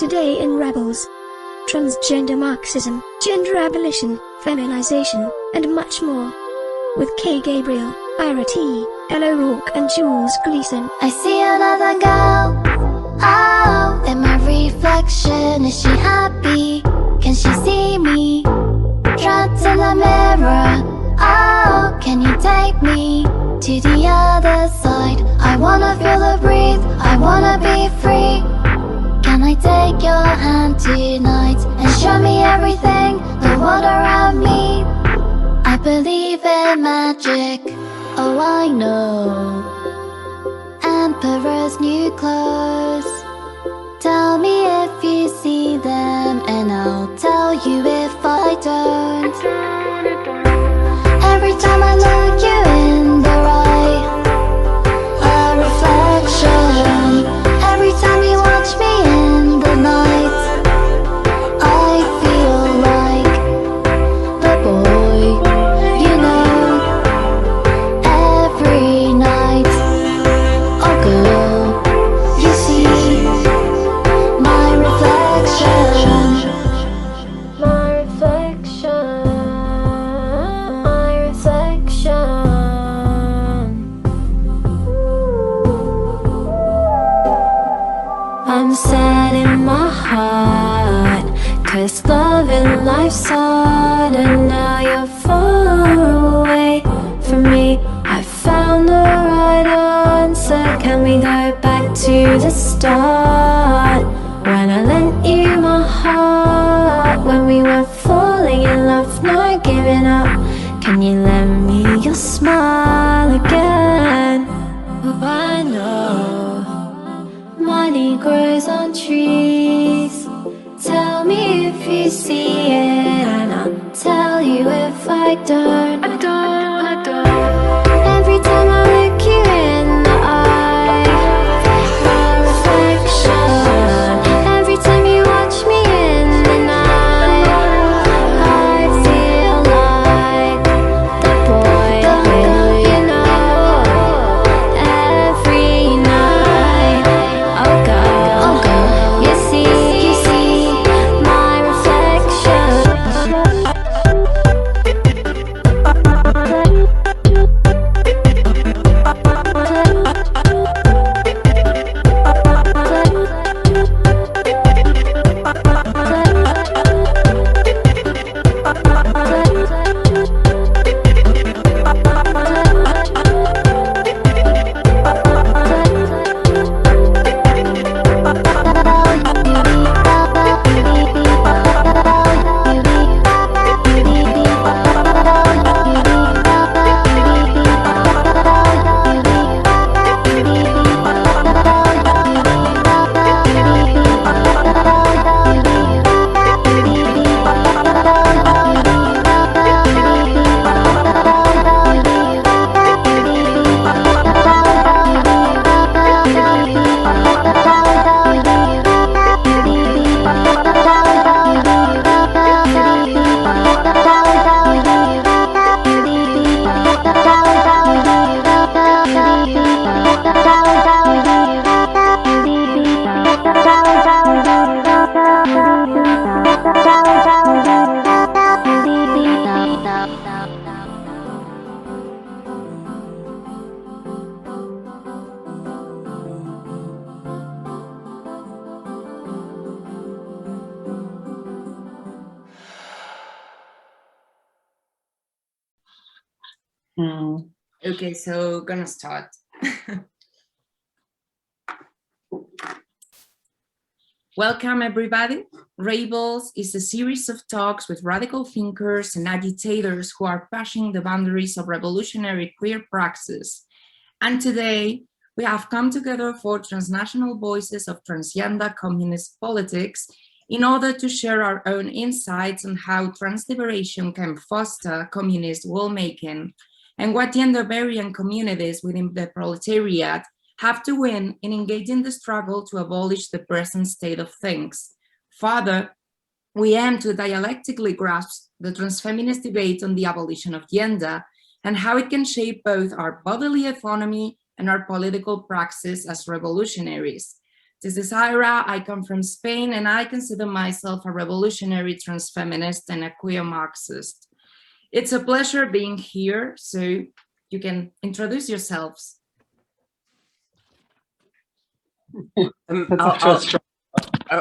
Today in Rabbles: transgender Marxism, gender abolition, feminization, and much more. With Kay Gabriel, Ira T, Elle O'Rourke and Jules Gleeson. I see another girl, oh, in my reflection. Is she happy? Can she see me? Trapped in the mirror, oh, can you take me to the other side? I wanna feel the breathe, I wanna be free. Can I take your hand tonight and show me everything, the world around me? I believe in magic, oh I know. Emperor's new clothes, tell me if you see them and I'll tell you if I don't. Every time I look you in the eye, a reflection. Every time you watch me in the night, I feel like the boy, you know. Every night, oh girl, you see my reflection. My reflection, my reflection. I'm sad in my heart, 'cause love and life's hard, and now you're far away from me. I found the right answer. Can we go back to the start? When I lent you my heart, when we were falling in love, not giving up. Can you lend me your smile again? Oh, I know money grows on trees. Tell me if you see it, and I'll tell you if I don't. I don't. Every time I look you in the eye, my reflection. Every time you watch me in the night, I feel like the boy, you know. Every night, oh girl, you see my reflection. Okay, so gonna start. Welcome everybody. Rabbles is a series of talks with radical thinkers and agitators who are pushing the boundaries of revolutionary queer praxis. And today we have come together for transnational voices of transgender communist politics in order to share our own insights on how trans liberation can foster communist world-making and what gender variant communities within the proletariat have to win in engaging the struggle to abolish the present state of things. Further, we aim to dialectically grasp the transfeminist debate on the abolition of gender and how it can shape both our bodily autonomy and our political praxis as revolutionaries. This is Ira. I come from Spain, and I consider myself a revolutionary transfeminist and a queer Marxist. It's a pleasure being here, so you can introduce yourselves.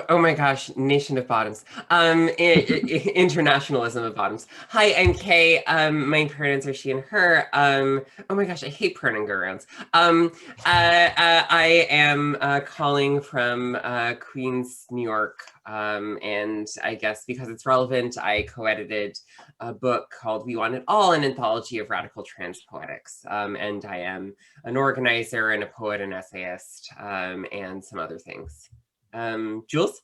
Oh my gosh, nation of bottoms. Internationalism of bottoms. Hi, I'm Kay. My pronouns are she and her. Oh my gosh, I hate pronouns. I am calling from Queens, New York. And I guess because it's relevant, I co-edited a book called We Want It All, an anthology of radical trans poetics. And I am an organizer and a poet and essayist, and some other things. Jules?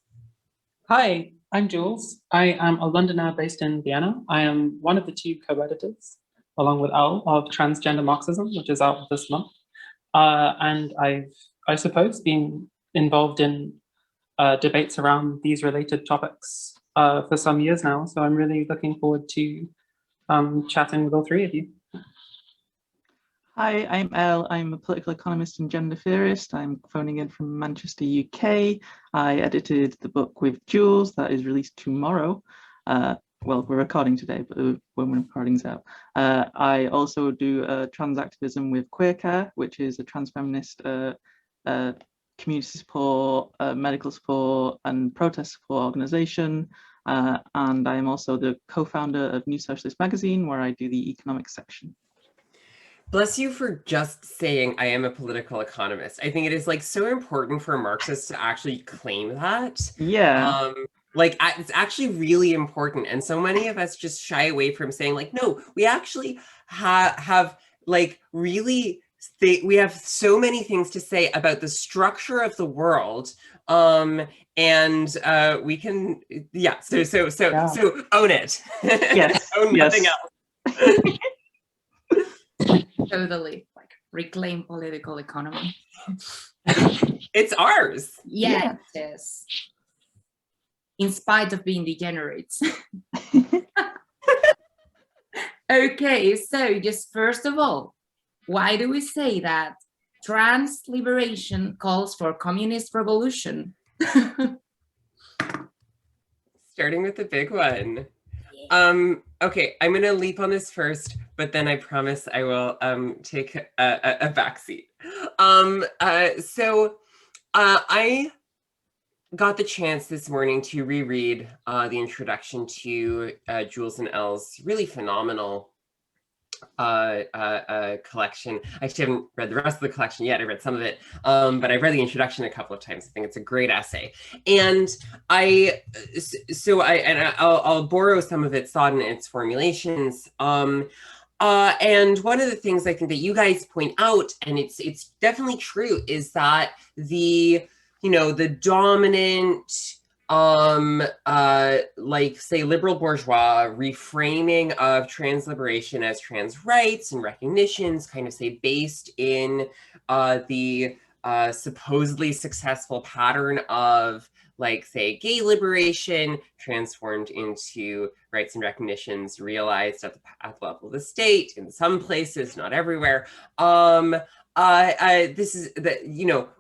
Hi, I'm Jules. I am a Londoner based in Vienna. I am one of the two co-editors, along with Elle, of Transgender Marxism, which is out this month. And I've, I suppose, been involved in debates around these related topics for some years now. So I'm really looking forward to chatting with all three of you. Hi, I'm Elle. I'm a political economist and gender theorist. I'm phoning in from Manchester, UK. I edited the book with Jules that is released tomorrow. Well, we're recording today, but when we're recording's out. I also do trans activism with Queer Care, which is a trans feminist community support, medical support, and protest support organization. And I am also the co-founder of New Socialist Magazine, where I do the economics section. Bless you for just saying I am a political economist. I think it is like so important for Marxists to actually claim that. Yeah. Like it's actually really important. And so many of us just shy away from saying like, no, we actually have like really, we have so many things to say about the structure of the world. And we can, yeah, so own it. Yes. Own nothing else. Totally, like reclaim political economy. It's ours. Yeah, it is. In spite of being degenerates. Okay, so just first of all, why do we say that trans liberation calls for communist revolution? Starting with the big one. Okay, I'm gonna leap on this first, but then I promise I will take a backseat. I got the chance this morning to reread the introduction to Jules and Elle's really phenomenal collection. I actually haven't read the rest of the collection yet. I read some of it, but I've read the introduction a couple of times. I think it's a great essay, and I'll borrow some of its thought and its formulations. And one of the things I think that you guys point out, and it's definitely true, is that the dominant like say liberal bourgeois reframing of trans liberation as trans rights and recognitions, kind of say based in the supposedly successful pattern of like say gay liberation transformed into rights and recognitions realized at the level of the state in some places, not everywhere. This is that,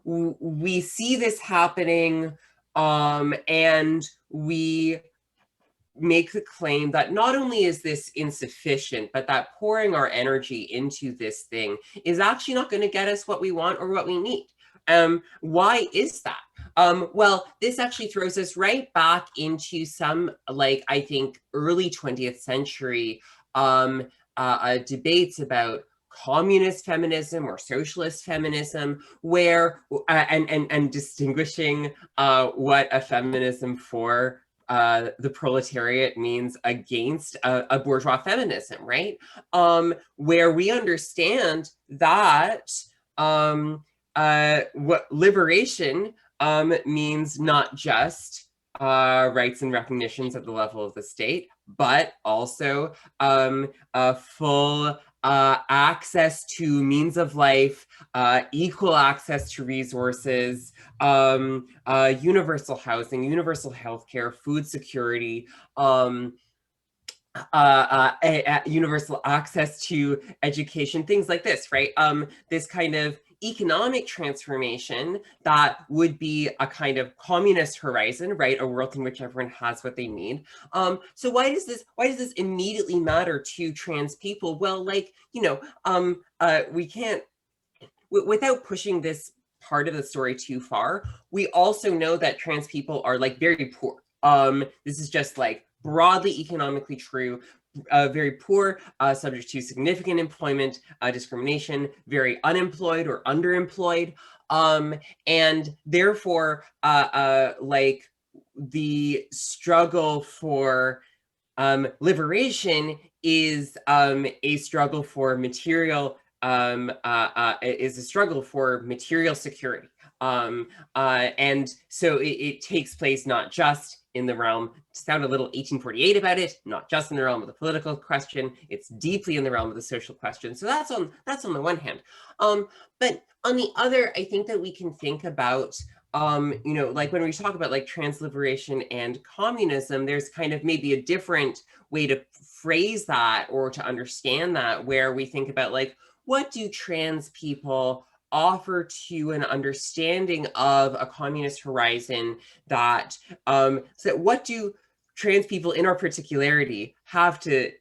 we see this happening, and we make the claim that not only is this insufficient, but that pouring our energy into this thing is actually not going to get us what we want or what we need. Why is that? Well, this actually throws us right back into some, like, I think, early 20th century debates about communist feminism or socialist feminism, where and distinguishing what a feminism for the proletariat means against a bourgeois feminism, right? Where we understand that what liberation means not just rights and recognitions at the level of the state, but also full access to means of life, equal access to resources, universal housing, universal healthcare, food security, universal access to education, things like this, right? This kind of economic transformation that would be a kind of communist horizon, right? A world in which everyone has what they need. So why does this immediately matter to trans people? Well, like, you know, we can't, without pushing this part of the story too far, we also know that trans people are like very poor. This is just like broadly economically true. Very poor, subject to significant employment discrimination, very unemployed or underemployed, and therefore, like the struggle for liberation is a struggle for material security. And so it takes place not just in the realm, to sound a little 1848 about it, not just in the realm of the political question, it's deeply in the realm of the social question. So that's on the one hand. But on the other, I think that we can think about, you know, like when we talk about like trans liberation and communism, there's kind of maybe a different way to phrase that or to understand that, where we think about like, what do trans people offer to an understanding of a communist horizon that, so what do trans people in our particularity have to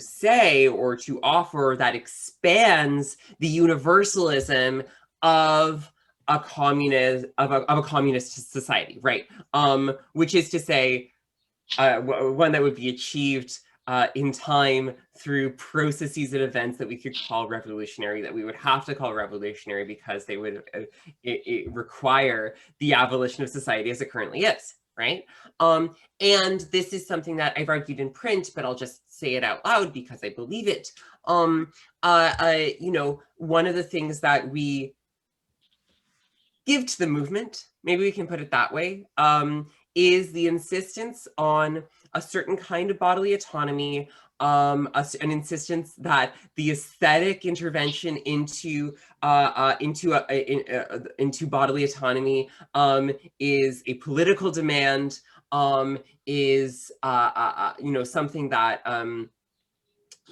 say or to offer that expands the universalism of a communist society, right? Which is to say, one that would be achieved in time through processes and events that we could call revolutionary, that we would have to call revolutionary because they would require the abolition of society as it currently is, right? And this is something that I've argued in print, but I'll just say it out loud because I believe it. You know, one of the things that we give to the movement, maybe we can put it that way, is the insistence on a certain kind of bodily autonomy, an insistence that the aesthetic intervention into bodily autonomy is a political demand, is you know, something that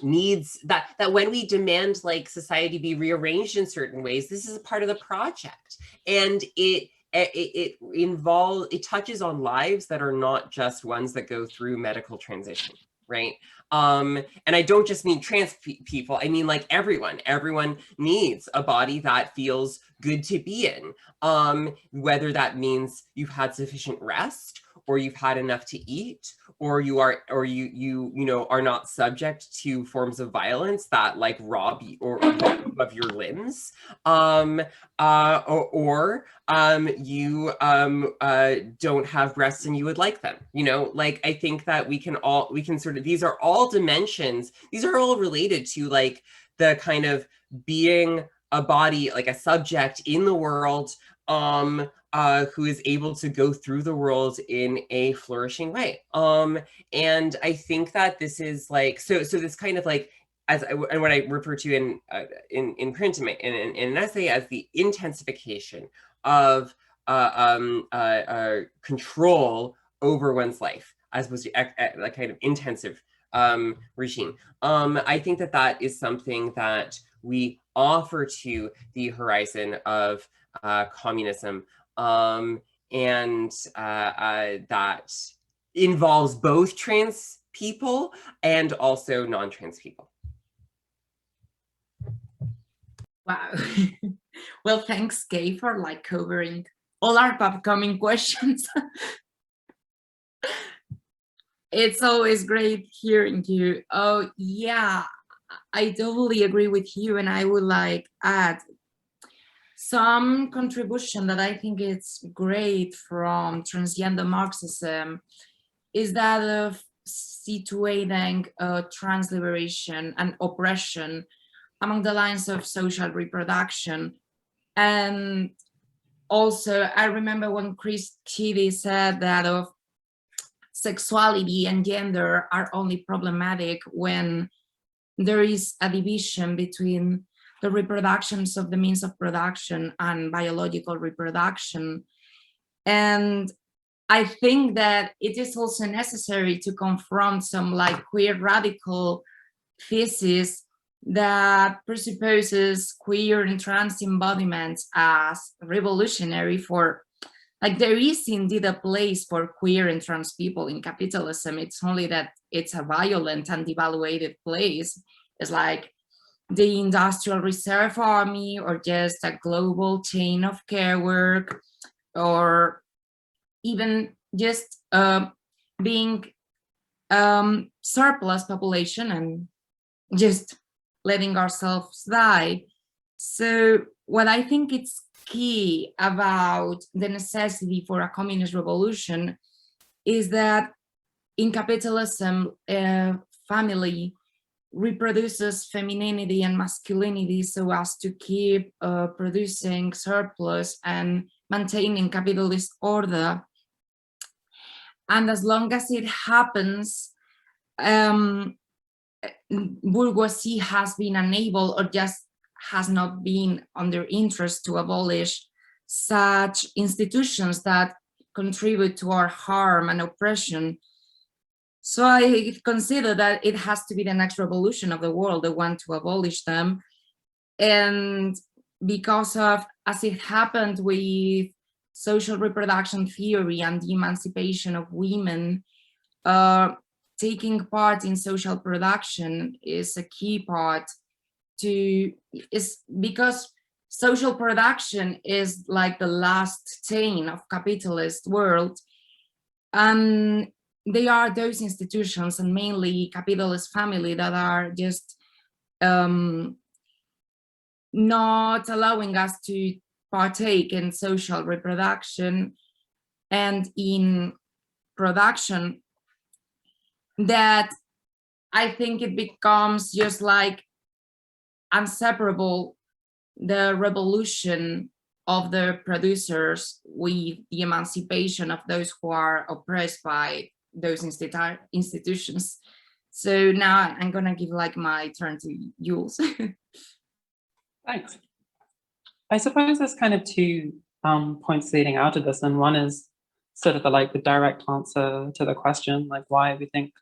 needs that when we demand like society be rearranged in certain ways, this is a part of the project, and it touches on lives that are not just ones that go through medical transition, right? And I don't just mean trans people, I mean like everyone needs a body that feels good to be in, whether that means you've had sufficient rest, or you've had enough to eat, or you know, are not subject to forms of violence that like rob you or of your limbs, or you don't have breasts and you would like them, you know. Like, I think that we can sort of, these are all dimensions, these are all related to like the kind of being a body, like a subject in the world, who is able to go through the world in a flourishing way. And I think that this is like, so this kind of like, and what I refer to in print in an essay as the intensification of control over one's life, as opposed to a kind of intensive regime. I think that is something that we offer to the horizon of communism, and that involves both trans people and also non-trans people. Wow. Well, thanks, Kay, for like covering all our upcoming questions. It's always great hearing you. Oh yeah, I totally agree with you, and I would like add some contribution that I think it's great from transgender Marxism is that of situating trans liberation and oppression among the lines of social reproduction. And also, I remember when Chris Chidi said that of sexuality and gender are only problematic when there is a division between the reproductions of the means of production and biological reproduction. And I think that it is also necessary to confront some like queer radical thesis that presupposes queer and trans embodiments as revolutionary for, like, there is indeed a place for queer and trans people in capitalism. It's only that it's a violent and devaluated place. It's like the Industrial Reserve Army, or just a global chain of care work, or even just being surplus population and just letting ourselves die. So what I think it's key about the necessity for a communist revolution is that in capitalism, family reproduces femininity and masculinity so as to keep producing surplus and maintaining capitalist order. And as long as it happens, bourgeoisie has been unable, or just has not been on their interest, to abolish such institutions that contribute to our harm and oppression. So I consider that it has to be the next revolution of the world, the one to abolish them. And because of, as it happened with social reproduction theory and the emancipation of women, taking part in social production is a key part to, is because social production is like the last chain of capitalist world. And they are those institutions, and mainly capitalist family, that are just not allowing us to partake in social reproduction and in production, that I think it becomes just like inseparable, the revolution of the producers with the emancipation of those who are oppressed by those institutions. So now I'm gonna give like my turn to Jules. Thanks. I suppose there's kind of two points leading out of this, and one is sort of the direct answer to the question, like why we think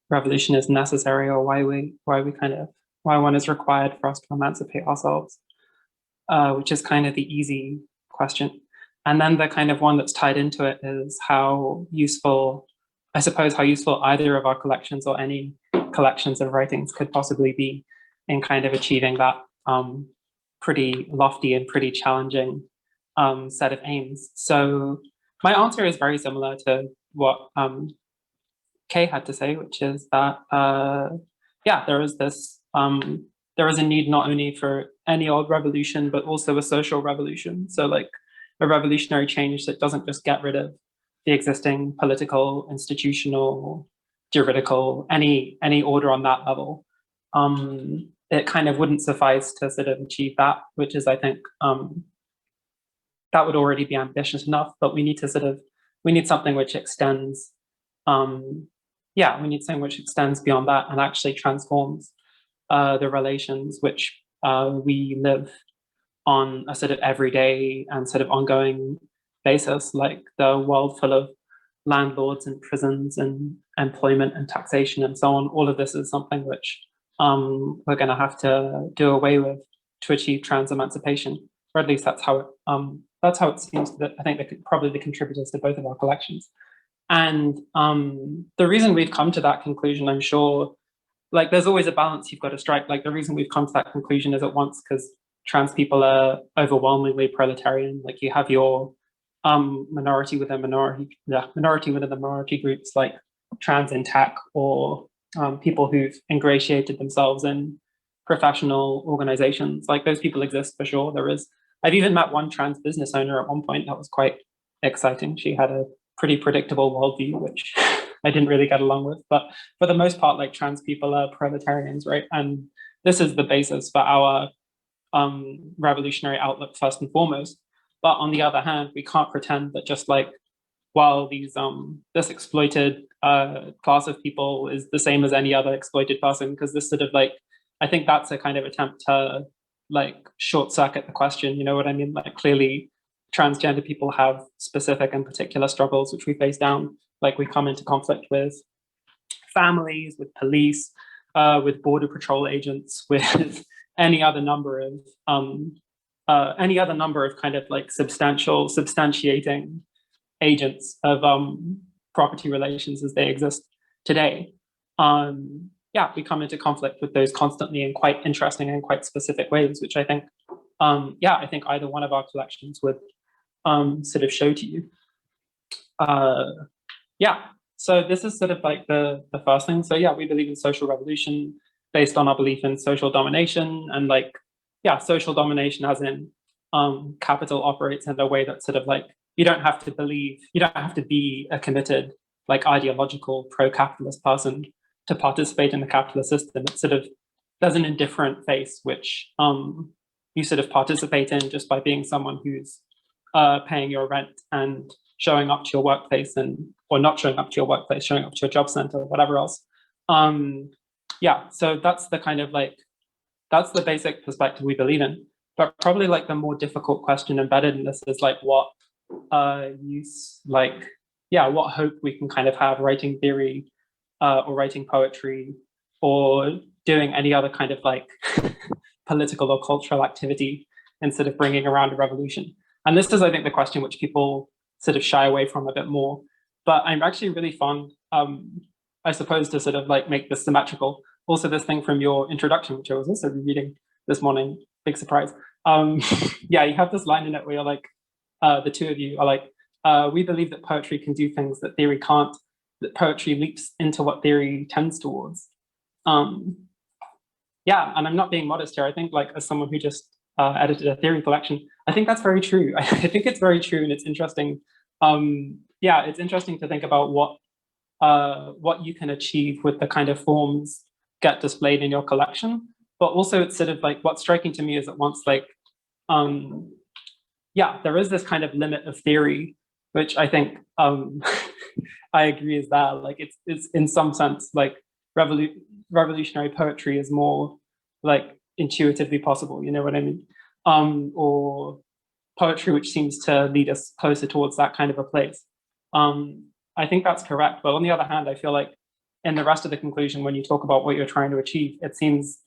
revolution is necessary, or why one is required for us to emancipate ourselves, which is kind of the easy question. And then the kind of one that's tied into it is how useful either of our collections or any collections of writings could possibly be in kind of achieving that pretty lofty and pretty challenging set of aims. So my answer is very similar to what Kay had to say, which is that there is a need not only for any old revolution, but also a social revolution. So like a revolutionary change that doesn't just get rid of the existing political, institutional, juridical, any order on that level. It kind of wouldn't suffice to sort of achieve that, which is, I think, that would already be ambitious enough, but we need something which extends, we need something which extends beyond that and actually transforms the relations which we live on a sort of everyday and sort of ongoing basis, like the world full of landlords and prisons and employment and taxation and so on. All of this is something which we're going to have to do away with to achieve trans emancipation, or at least that's how it seems that I think probably the contributors to both of our collections. And the reason we've come to that conclusion, I'm sure, like there's always a balance you've got to strike. Like the reason we've come to that conclusion is at once because trans people are overwhelmingly proletarian. Like you have your minority within the minority groups, like trans in tech, or people who've ingratiated themselves in professional organizations. Like those people exist for sure. I've even met one trans business owner at one point that was quite exciting. She had a pretty predictable worldview, which I didn't really get along with. But for the most part, like trans people are proletarians, right? And this is the basis for our revolutionary outlook first and foremost. But on the other hand, we can't pretend that just like while this exploited class of people is the same as any other exploited person, because this sort of like, I think that's a kind of attempt to like short circuit the question, you know what I mean? Like clearly transgender people have specific and particular struggles which we face down. Like we come into conflict with families, with police, with border patrol agents, with any other number of kind of like substantiating agents of property relations as they exist today. Yeah, we come into conflict with those constantly in quite interesting and quite specific ways, which I think, yeah, I think either one of our collections would sort of show to you. Yeah, so this is sort of like the first thing. So yeah, we believe in social revolution based on our belief in social domination, and like, yeah, social domination as in capital operates in a way that sort of like, you don't have to be a committed, like ideological pro-capitalist person to participate in the capitalist system. It's sort of, there's an indifferent face which you sort of participate in just by being someone who's paying your rent and showing up to your workplace, or not showing up to your workplace, showing up to your job center or whatever else. Yeah, so that's the kind of like, that's the basic perspective we believe in. But probably like the more difficult question embedded in this is like what use, like, yeah, what hope we can kind of have writing theory or writing poetry or doing any other kind of like political or cultural activity instead of bringing around a revolution. And this is, I think, the question which people sort of shy away from a bit more. But I'm actually really fond, I suppose, to sort of like make this symmetrical. Also, this thing from your introduction, which I was also reading this morning, big surprise. Yeah, you have this line in it where you're like, the two of you are like, we believe that poetry can do things that theory can't, that poetry leaps into what theory tends towards. Yeah, and I'm not being modest here. I think like as someone who just edited a theory collection, I think that's very true. I think it's very true, and it's interesting. Yeah, it's interesting to think about what you can achieve with the kind of forms get displayed in your collection. But also it's sort of like, what's striking to me is at once like, yeah, there is this kind of limit of theory, which I think I agree is that like it's in some sense like revolutionary poetry is more like intuitively possible, you know what I mean? Or poetry which seems to lead us closer towards that kind of a place. I think that's correct. But on the other hand, I feel like in the rest of the conclusion, when you talk about what you're trying to achieve, it seems,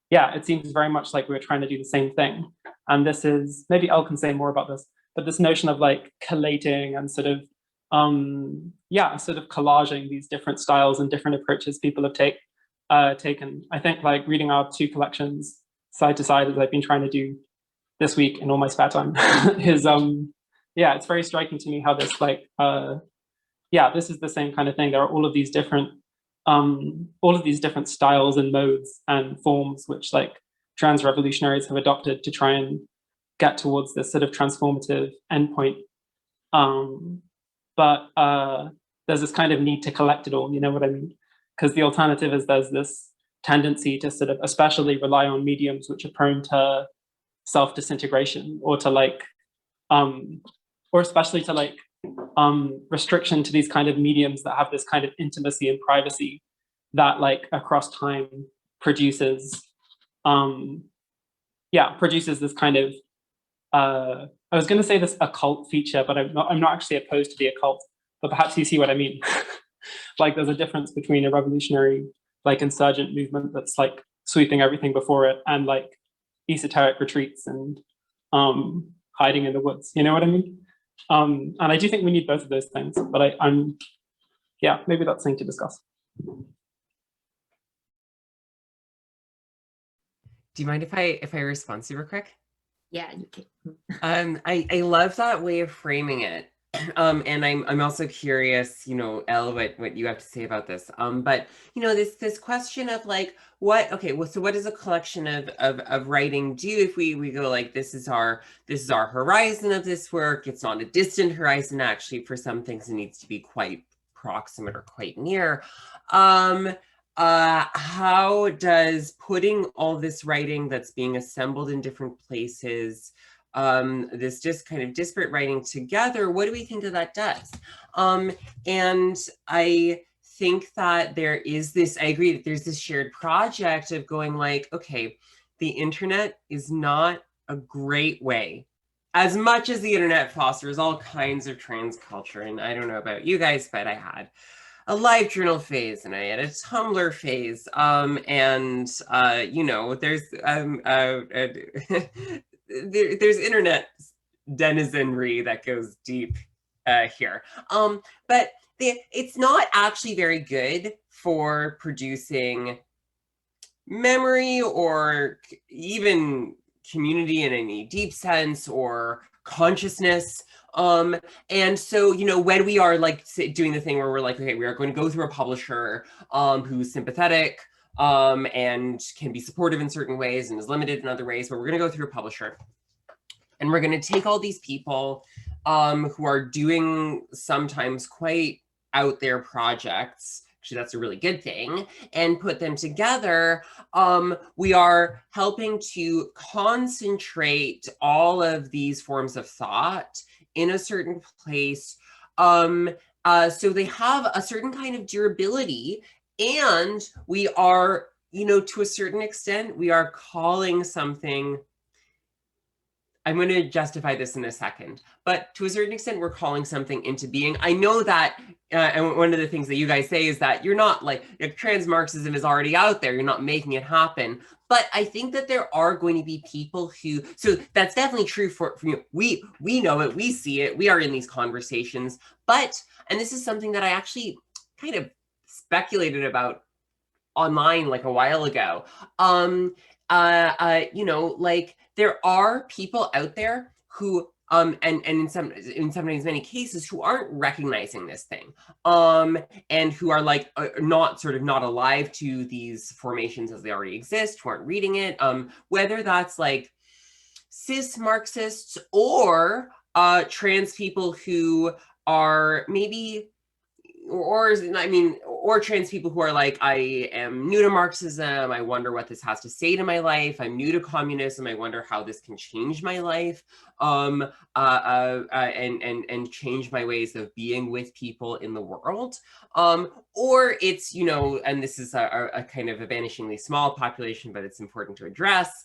yeah, it seems very much like we're trying to do the same thing. And this is, maybe Elle can say more about this, but this notion of like collating and sort of, yeah, sort of collaging these different styles and different approaches people have taken. I think like reading our two collections side to side, as I've been trying to do this week in all my spare time, is, yeah, it's very striking to me how this like, yeah, this is the same kind of thing. There are all of these different styles and modes and forms which like trans revolutionaries have adopted to try and get towards this sort of transformative endpoint. But there's this kind of need to collect it all, you know what I mean? Because the alternative is there's this tendency to sort of especially rely on mediums which are prone to self-disintegration, or to like, or especially to like restriction to these kind of mediums that have this kind of intimacy and privacy that like across time produces, yeah, produces this kind of, I was going to say this occult feature, but I'm not actually opposed to the occult, but perhaps you see what I mean. Like there's a difference between a revolutionary, like insurgent movement that's like sweeping everything before it, and like esoteric retreats and hiding in the woods, you know what I mean? And I do think we need both of those things, but I'm, yeah, maybe that's something to discuss. Do you mind if I respond super quick? Yeah, you can. I love that way of framing it. And I'm also curious, you know, Elle, what you have to say about this. But you know, this question of like, okay, well, so what does a collection of writing do if we go like, this is our horizon of this work. It's not a distant horizon, actually. For some things, it needs to be quite proximate or quite near. How does putting all this writing that's being assembled in different places, this just kind of disparate writing together, what do we think that does? And I think that there is this, I agree that there's this shared project of going like, okay, the internet is not a great way, as much as the internet fosters all kinds of trans culture, and I don't know about you guys, but I had. a live journal phase, and I had a Tumblr phase, you know, there's there's internet denizenry that goes deep here, but it's not actually very good for producing memory or even community in any deep sense or consciousness. And so, you know, when we are like doing the thing where we're like, okay, we are going to go through a publisher who's sympathetic and can be supportive in certain ways and is limited in other ways, but we're going to go through a publisher and we're going to take all these people who are doing sometimes quite out there projects. Actually, that's a really good thing, and put them together. We are helping to concentrate all of these forms of thought in a certain place, so they have a certain kind of durability, and we are, you know, to a certain extent, we are calling something. I'm going to justify this in a second, but to a certain extent, we're calling something into being. I know that, and one of the things that you guys say is that you're not like, if trans Marxism is already out there, you're not making it happen. But I think that there are going to be people who, so that's definitely true for you. We know it, we see it, we are in these conversations, but, and this is something that I actually kind of speculated about online like a while ago. You know, like there are people out there who and in sometimes many cases who aren't recognizing this thing, and who are like not alive to these formations as they already exist, who aren't reading it, whether that's like cis Marxists or trans people who are maybe, or trans people who are like, I am new to Marxism, I wonder what this has to say to my life, I'm new to communism, I wonder how this can change my life, and change my ways of being with people in the world. Or it's, you know, and this is a kind of a vanishingly small population, but it's important to address,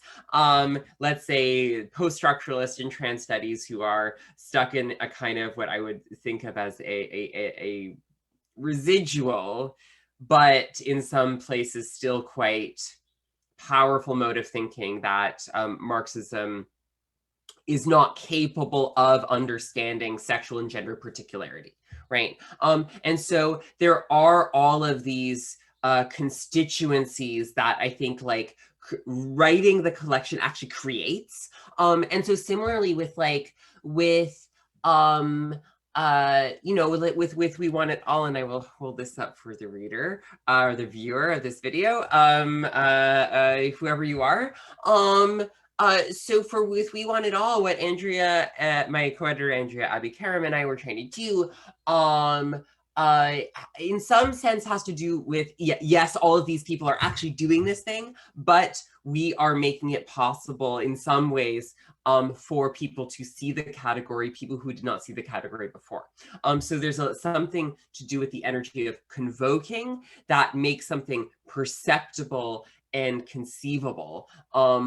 let's say post-structuralist and trans studies who are stuck in a kind of what I would think of as a residual, but in some places still quite powerful mode of thinking that Marxism is not capable of understanding sexual and gender particularity, right? And so there are all of these constituencies that I think like writing the collection actually creates. And so similarly with you know, with We Want It All, and I will hold this up for the reader or the viewer of this video, whoever you are. So with We Want It All, what Andrea, my co-editor Andrea Abi-Karam and I were trying to do, in some sense has to do with, yes, all of these people are actually doing this thing, but we are making it possible in some ways for people to see the category, people who did not see the category before. So there's something to do with the energy of convoking that makes something perceptible and conceivable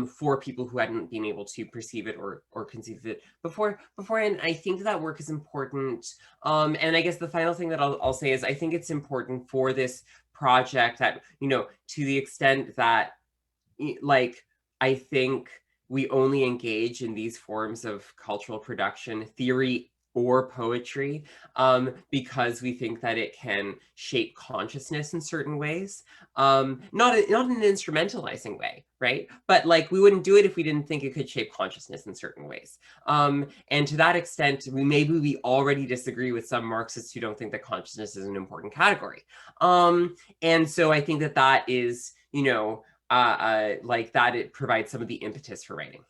for people who hadn't been able to perceive it or conceive it before. And I think that work is important. And I guess the final thing that I'll say is I think it's important for this project that, you know, to the extent that, like, I think we only engage in these forms of cultural production, theory or poetry, because we think that it can shape consciousness in certain ways, not in an instrumentalizing way, right? But like we wouldn't do it if we didn't think it could shape consciousness in certain ways. And to that extent, maybe we already disagree with some Marxists who don't think that consciousness is an important category. And so I think that that is, you know, like that it provides some of the impetus for writing.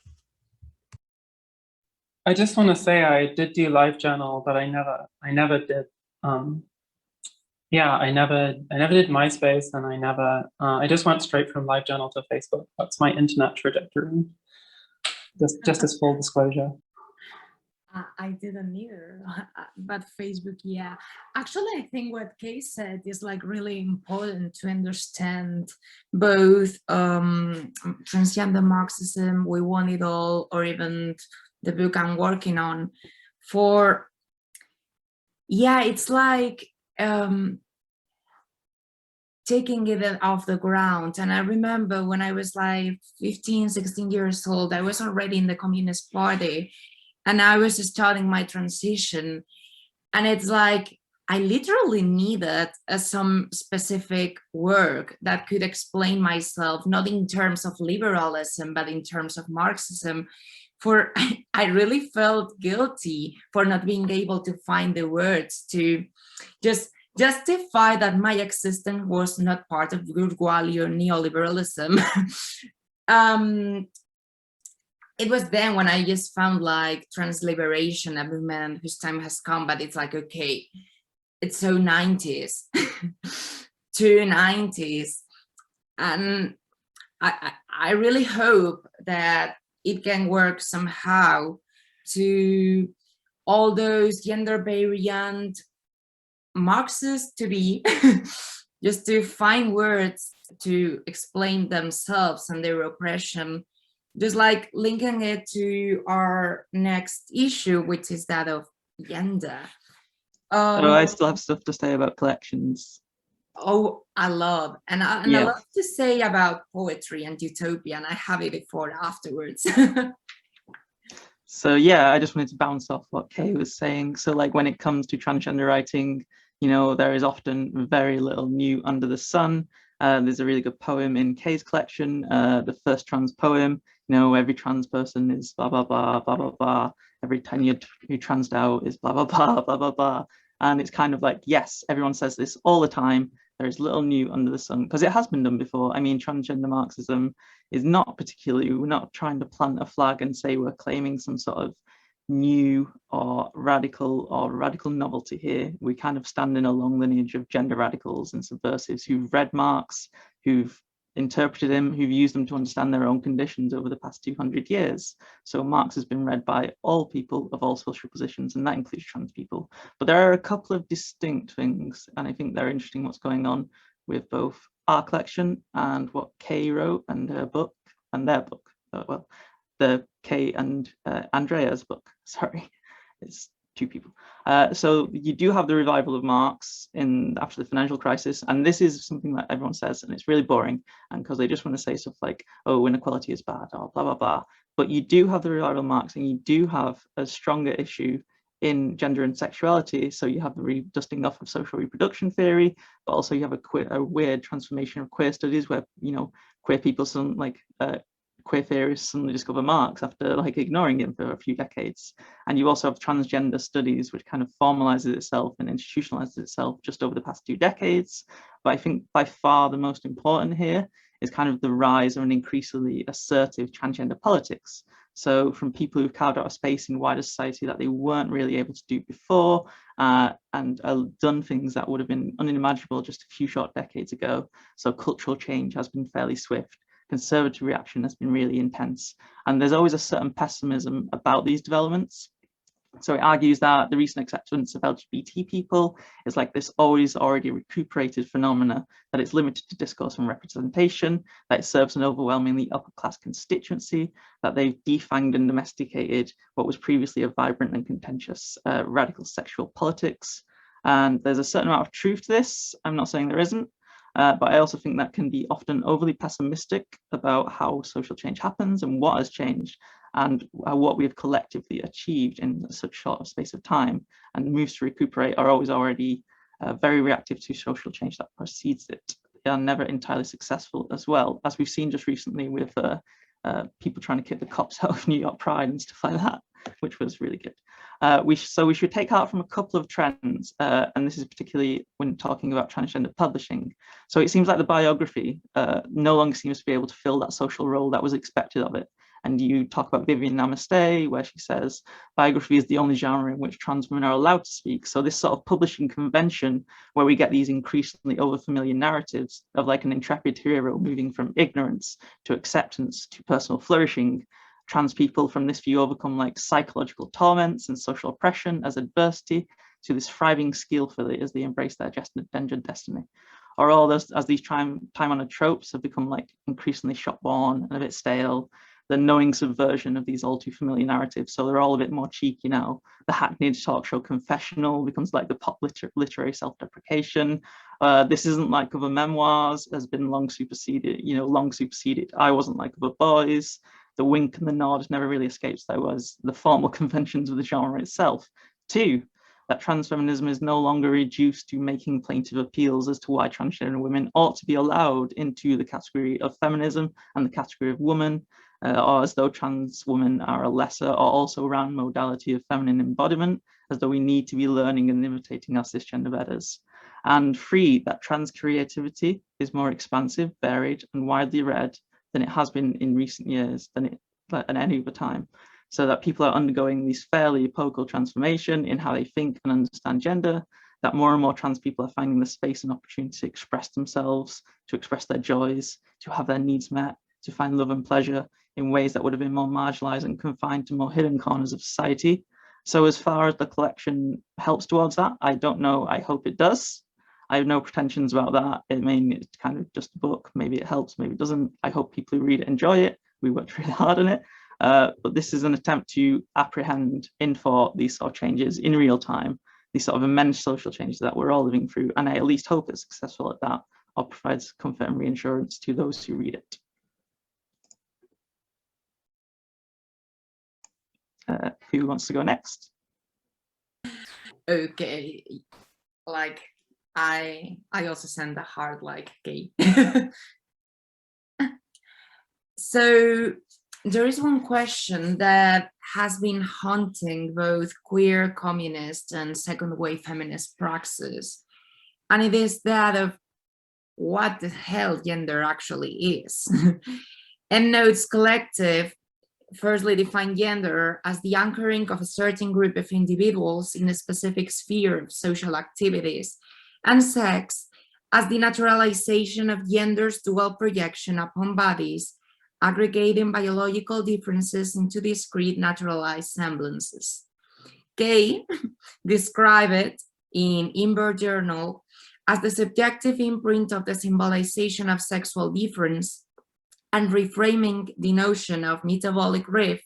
I just want to say I did do LiveJournal, but I never did. Yeah, I never did MySpace, and I just went straight from LiveJournal to Facebook. That's my internet trajectory. Just as full disclosure. I didn't either, but Facebook, yeah. Actually, I think what Kay said is like really important to understand both transgender Marxism, We Want It All, or even the book I'm working on. For, yeah, it's like taking it off the ground. And I remember when I was like 15, 16 years old, I was already in the Communist Party and I was starting my transition. And it's like, I literally needed some specific work that could explain myself, not in terms of liberalism, but in terms of Marxism. For I really felt guilty for not being able to find the words to just justify that my existence was not part of bourgeoisie or neoliberalism. It was then when I just found like trans liberation, a movement whose time has come, but it's like, okay, it's so 90s, to 90s. And I really hope that it can work somehow to all those gender variant Marxists to be, just to find words to explain themselves and their oppression, just like linking it to our next issue, which is that of gender. So I still have stuff to say about collections. Oh, I love, and I love to say about poetry and utopia, and I have it before afterwards. So yeah, I just wanted to bounce off what Kay was saying. So like when it comes to transgender writing, you know, there is often very little new under the sun. There's a really good poem in Kay's collection, the first trans poem. You know, every trans person is blah blah blah blah blah blah. Every time you transed out is blah blah blah blah blah blah. And it's kind of like, yes, everyone says this all the time. There is little new under the sun because it has been done before. I mean, transgender Marxism is not particularly, we're not trying to plant a flag and say we're claiming some sort of new or radical novelty here. We kind of stand in a long lineage of gender radicals and subversives who've read Marx, who've interpreted him, who've used them to understand their own conditions over the past 200 years. So Marx has been read by all people of all social positions, and that includes trans people. But there are a couple of distinct things, and I think they're interesting what's going on with both our collection and what Kay wrote and her book and their book. Well, the Kay and Andrea's book, sorry, it's two people. So you do have the revival of Marx after the financial crisis, and this is something that everyone says, and it's really boring, and because they just want to say stuff like, oh, inequality is bad, or blah, blah, blah. But you do have the revival of Marx, and you do have a stronger issue in gender and sexuality. So you have the dusting off of social reproduction theory, but also you have a weird transformation of queer studies where, you know, queer people, queer theorists suddenly discover Marx after like ignoring him for a few decades. And you also have transgender studies, which kind of formalizes itself and institutionalizes itself just over the past 2 decades. But I think by far the most important here is kind of the rise of an increasingly assertive transgender politics. So from people who've carved out a space in wider society that they weren't really able to do before, and done things that would have been unimaginable just a few short decades ago. So cultural change has been fairly swift. Conservative reaction has been really intense. And there's always a certain pessimism about these developments. So it argues that the recent acceptance of LGBT people is like this already recuperated phenomena, that it's limited to discourse and representation, that it serves an overwhelmingly upper class constituency, that they've defanged and domesticated what was previously a vibrant and contentious radical sexual politics. And there's a certain amount of truth to this. I'm not saying there isn't. But I also think that can be often overly pessimistic about how social change happens and what has changed and what we have collectively achieved in such short a space of time. And moves to recuperate are already very reactive to social change that precedes it. They are never entirely successful as well, as we've seen just recently with people trying to kick the cops out of New York Pride and stuff like that, which was really good. So we should take heart from a couple of trends, and this is particularly when talking about transgender publishing. So it seems like the biography no longer seems to be able to fill that social role that was expected of it. And you talk about Vivian Namaste, where she says, biography is the only genre in which trans women are allowed to speak. So this sort of publishing convention where we get these increasingly overfamiliar narratives of like an intrepid hero moving from ignorance to acceptance to personal flourishing. Trans people from this view overcome like psychological torments and social oppression as adversity to this thriving skillfully as they embrace their gender destiny. Or all those, as these time-honored tropes have become like increasingly shop-worn and a bit stale, the knowing subversion of these all too familiar narratives. So they're all a bit more cheeky now. The hackneyed talk show confessional becomes like the pop literary self-deprecation. This isn't like other memoirs has been long superseded, long superseded. I wasn't like other boys. The wink and the nod never really escapes. There was the formal conventions of the genre itself. 2, that transfeminism is no longer reduced to making plaintive appeals as to why transgender women ought to be allowed into the category of feminism and the category of woman, or as though trans women are a lesser or also round modality of feminine embodiment, as though we need to be learning and imitating our cisgender betters. And 3, that trans creativity is more expansive, varied, and widely read than it has been in recent years than any other time. So that people are undergoing these fairly epochal transformation in how they think and understand gender, that more and more trans people are finding the space and opportunity to express themselves, to express their joys, to have their needs met, to find love and pleasure in ways that would have been more marginalized and confined to more hidden corners of society. So as far as the collection helps towards that, I don't know, I hope it does. I have no pretensions about that. It's kind of just a book. Maybe it helps, maybe it doesn't. I hope people who read it enjoy it. We worked really hard on it. But this is an attempt to apprehend in thought these sort of changes in real time, these sort of immense social changes that we're all living through. And I at least hope it's successful at that, or provides comfort and reassurance to those who read it. Who wants to go next? Okay, like I also send a heart like Kay. So there is one question that has been haunting both queer, communist, and second wave feminist praxis, and it is that of what the hell gender actually is. And Notes Collective firstly define gender as the anchoring of a certain group of individuals in a specific sphere of social activities, and sex as the naturalization of gender's dual projection upon bodies, aggregating biological differences into discrete naturalized semblances. Kay described it in Invert Journal as the subjective imprint of the symbolization of sexual difference and reframing the notion of metabolic rift,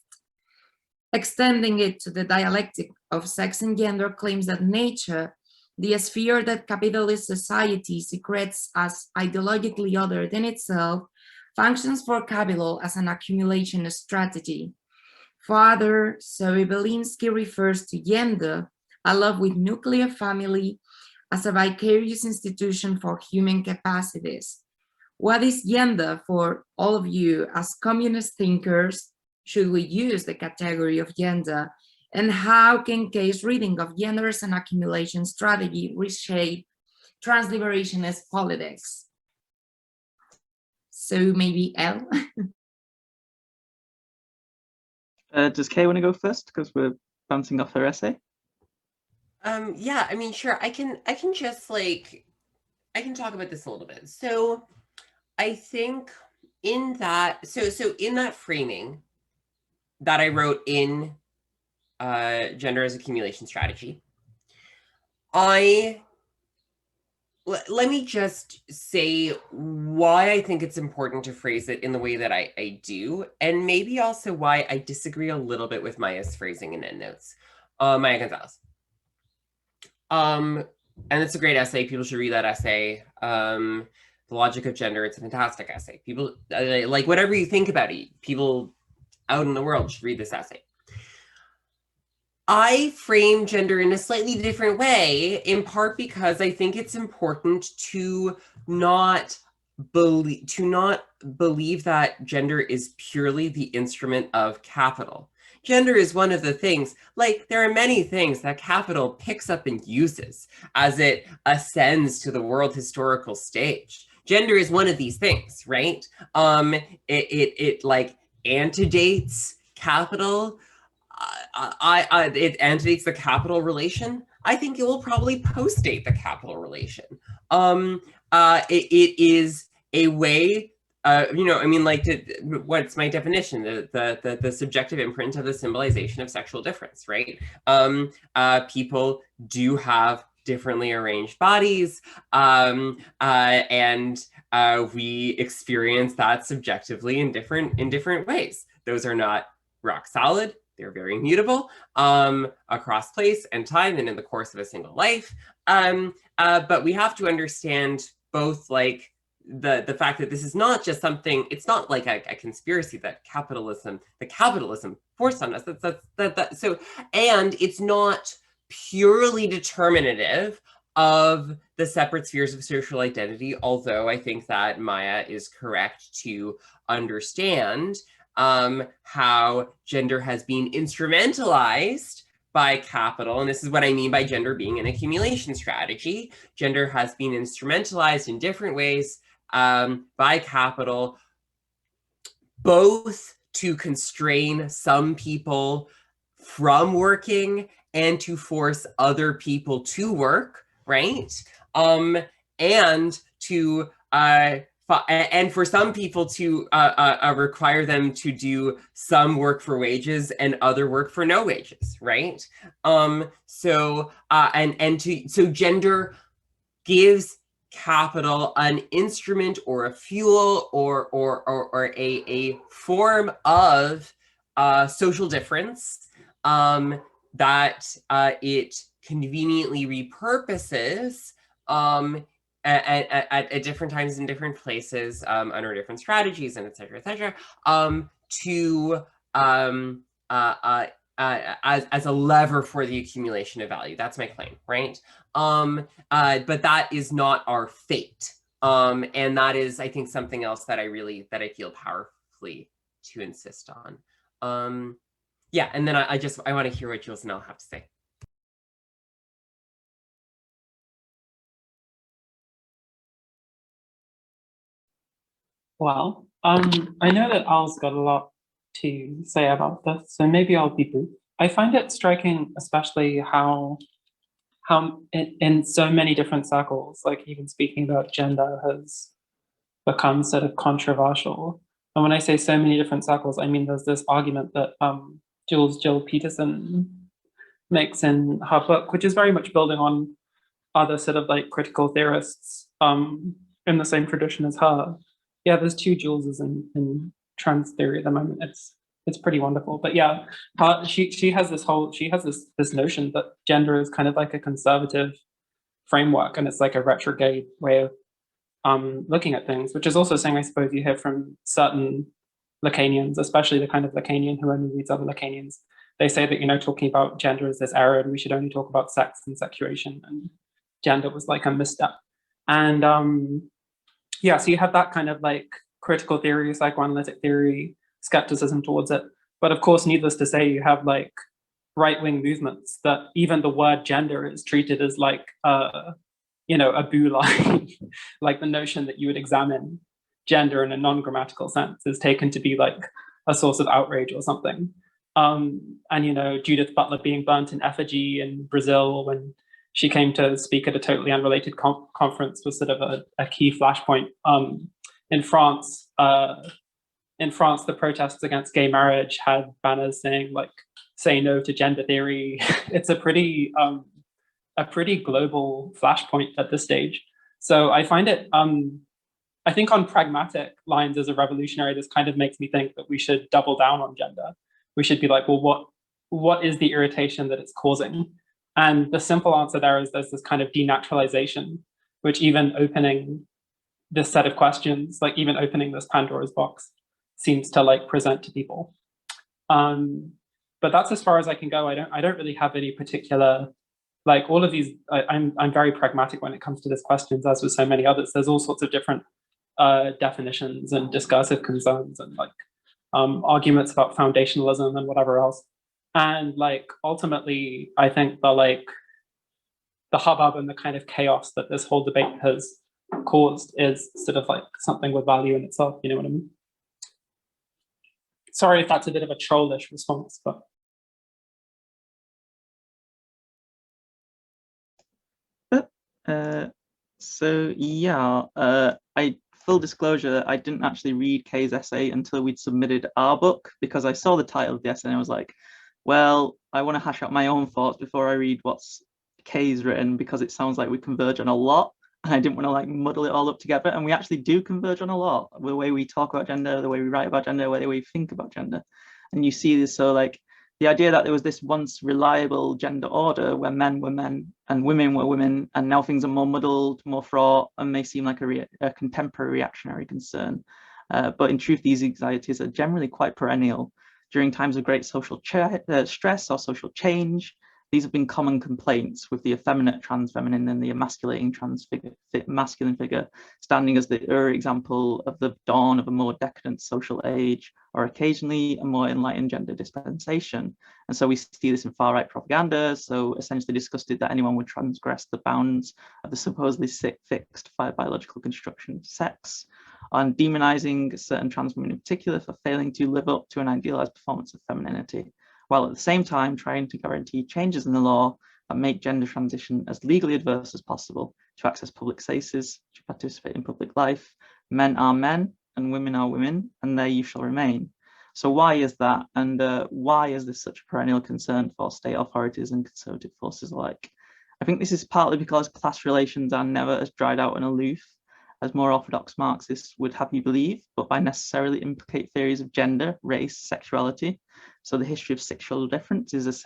extending it to the dialectic of sex and gender, claims that nature, the sphere that capitalist society secretes as ideologically other than itself, functions for capital as an accumulation strategy. Further, Zoe Belinsky refers to gender, along with nuclear family, as a vicarious institution for human capacities. What is gender for all of you as communist thinkers? Should we use the category of gender? And how can Kay's reading of gender as an accumulation strategy reshape transliberationist politics? So maybe Elle? Does Kay want to go first? Because we're bouncing off her essay. Yeah, I mean, sure. I can just I can talk about this a little bit. So I think in that, so in that framing that I wrote in Gender as Accumulation Strategy, let me just say why I think it's important to phrase it in the way that I do, and maybe also why I disagree a little bit with Maya's phrasing in EndNotes. Maya Gonzalez. And it's a great essay. People should read that essay. The Logic of Gender, it's a fantastic essay. People, like whatever you think about it, people out in the world should read this essay. I frame gender in a slightly different way, in part because I think it's important to not believe that gender is purely the instrument of capital. Gender is one of the things, like there are many things that capital picks up and uses as it ascends to the world historical stage. Gender is one of these things, right? It like antedates capital. It antedates the capital relation. I think it will probably postdate the capital relation. It is a way, you know, I mean, like, what's my definition? The subjective imprint of the symbolization of sexual difference, right? People do have differently arranged bodies, and we experience that subjectively in different ways. Those are not rock solid. They're very mutable across place and time and in the course of a single life. But we have to understand both like the fact that this is not just something, it's not like a conspiracy that the capitalism forced on us. So, and it's not purely determinative of the separate spheres of social identity, although I think that Maya is correct to understand how gender has been instrumentalized by capital. And this is what I mean by gender being an accumulation strategy. Gender has been instrumentalized in different ways by capital, both to constrain some people from working and to force other people to work, right? And to and for some people to require them to do some work for wages and other work for no wages, right? So gender gives capital an instrument or a fuel or a form of social difference that it conveniently repurposes at different times in different places under different strategies and et cetera, to as a lever for the accumulation of value. That's my claim, right? But that is not our fate. And that is, I think, something else that I feel powerfully to insist on. Yeah, and then I want to hear what Jules and Elle have to say. Well, I know that Al's got a lot to say about this, so maybe I'll be brief. I find it striking, especially how in so many different circles, like even speaking about gender has become sort of controversial. And when I say so many different circles, I mean there's this argument that Jill Peterson makes in her book, which is very much building on other sort of like critical theorists in the same tradition as her. Yeah, there's two Juleses in trans theory at the moment. It's pretty wonderful. But yeah, she has this notion that gender is kind of like a conservative framework, and it's like a retrograde way of looking at things, which is also saying, I suppose, you hear from certain Lacanians, especially the kind of Lacanian who only reads other Lacanians. They say that, you know, talking about gender is this error and we should only talk about sex and sexuation, and gender was like a misstep. And yeah, so you have that kind of like critical theory, psychoanalytic theory, skepticism towards it. But of course, needless to say, you have like right-wing movements that even the word gender is treated as like, you know, a boo line. Like the notion that you would examine gender in a non-grammatical sense is taken to be like a source of outrage or something. And, you know, Judith Butler being burnt in effigy in Brazil when she came to speak at a totally unrelated conference was sort of a key flashpoint. In France, the protests against gay marriage had banners saying like, say no to gender theory. It's a pretty global flashpoint at this stage. So I find it, I think on pragmatic lines as a revolutionary, this kind of makes me think that we should double down on gender. We should be like, well, what is the irritation that it's causing? And the simple answer there is there's this kind of denaturalization, which even opening this set of questions, like even opening this Pandora's box, seems to like present to people. But that's as far as I can go. I don't really have any particular, like all of these, I'm very pragmatic when it comes to these questions, as with so many others. There's all sorts of different definitions and discursive concerns and like arguments about foundationalism and whatever else. And like ultimately, I think the hubbub and the kind of chaos that this whole debate has caused is sort of like something with value in itself. You know what I mean? Sorry if that's a bit of a trollish response, but. So yeah, full disclosure, I didn't actually read Kay's essay until we'd submitted our book, because I saw the title of the essay and I was like, well, I want to hash out my own thoughts before I read what's Kay's written, because it sounds like we converge on a lot. I didn't want to like muddle it all up together. And we actually do converge on a lot, the way we talk about gender, the way we write about gender, the way we think about gender. And you see this, so like the idea that there was this once reliable gender order where men were men and women were women, and now things are more muddled, more fraught, and may seem like a contemporary reactionary concern. But in truth, these anxieties are generally quite perennial. During times of great social stress or social change, these have been common complaints, with the effeminate trans feminine and the emasculating masculine figure standing as the example of the dawn of a more decadent social age, or occasionally a more enlightened gender dispensation. And so we see this in far-right propaganda, so essentially disgusted that anyone would transgress the bounds of the supposedly fixed biological construction of sex, on demonizing certain trans women in particular for failing to live up to an idealized performance of femininity, while at the same time trying to guarantee changes in the law that make gender transition as legally adverse as possible to access public spaces, to participate in public life. Men are men and women are women, and there you shall remain. So why is that? And why is this such a perennial concern for state authorities and conservative forces alike? I think this is partly because class relations are never as dried out and aloof as more orthodox Marxists would have you believe, but by necessarily implicate theories of gender, race, sexuality. So the history of sexual difference is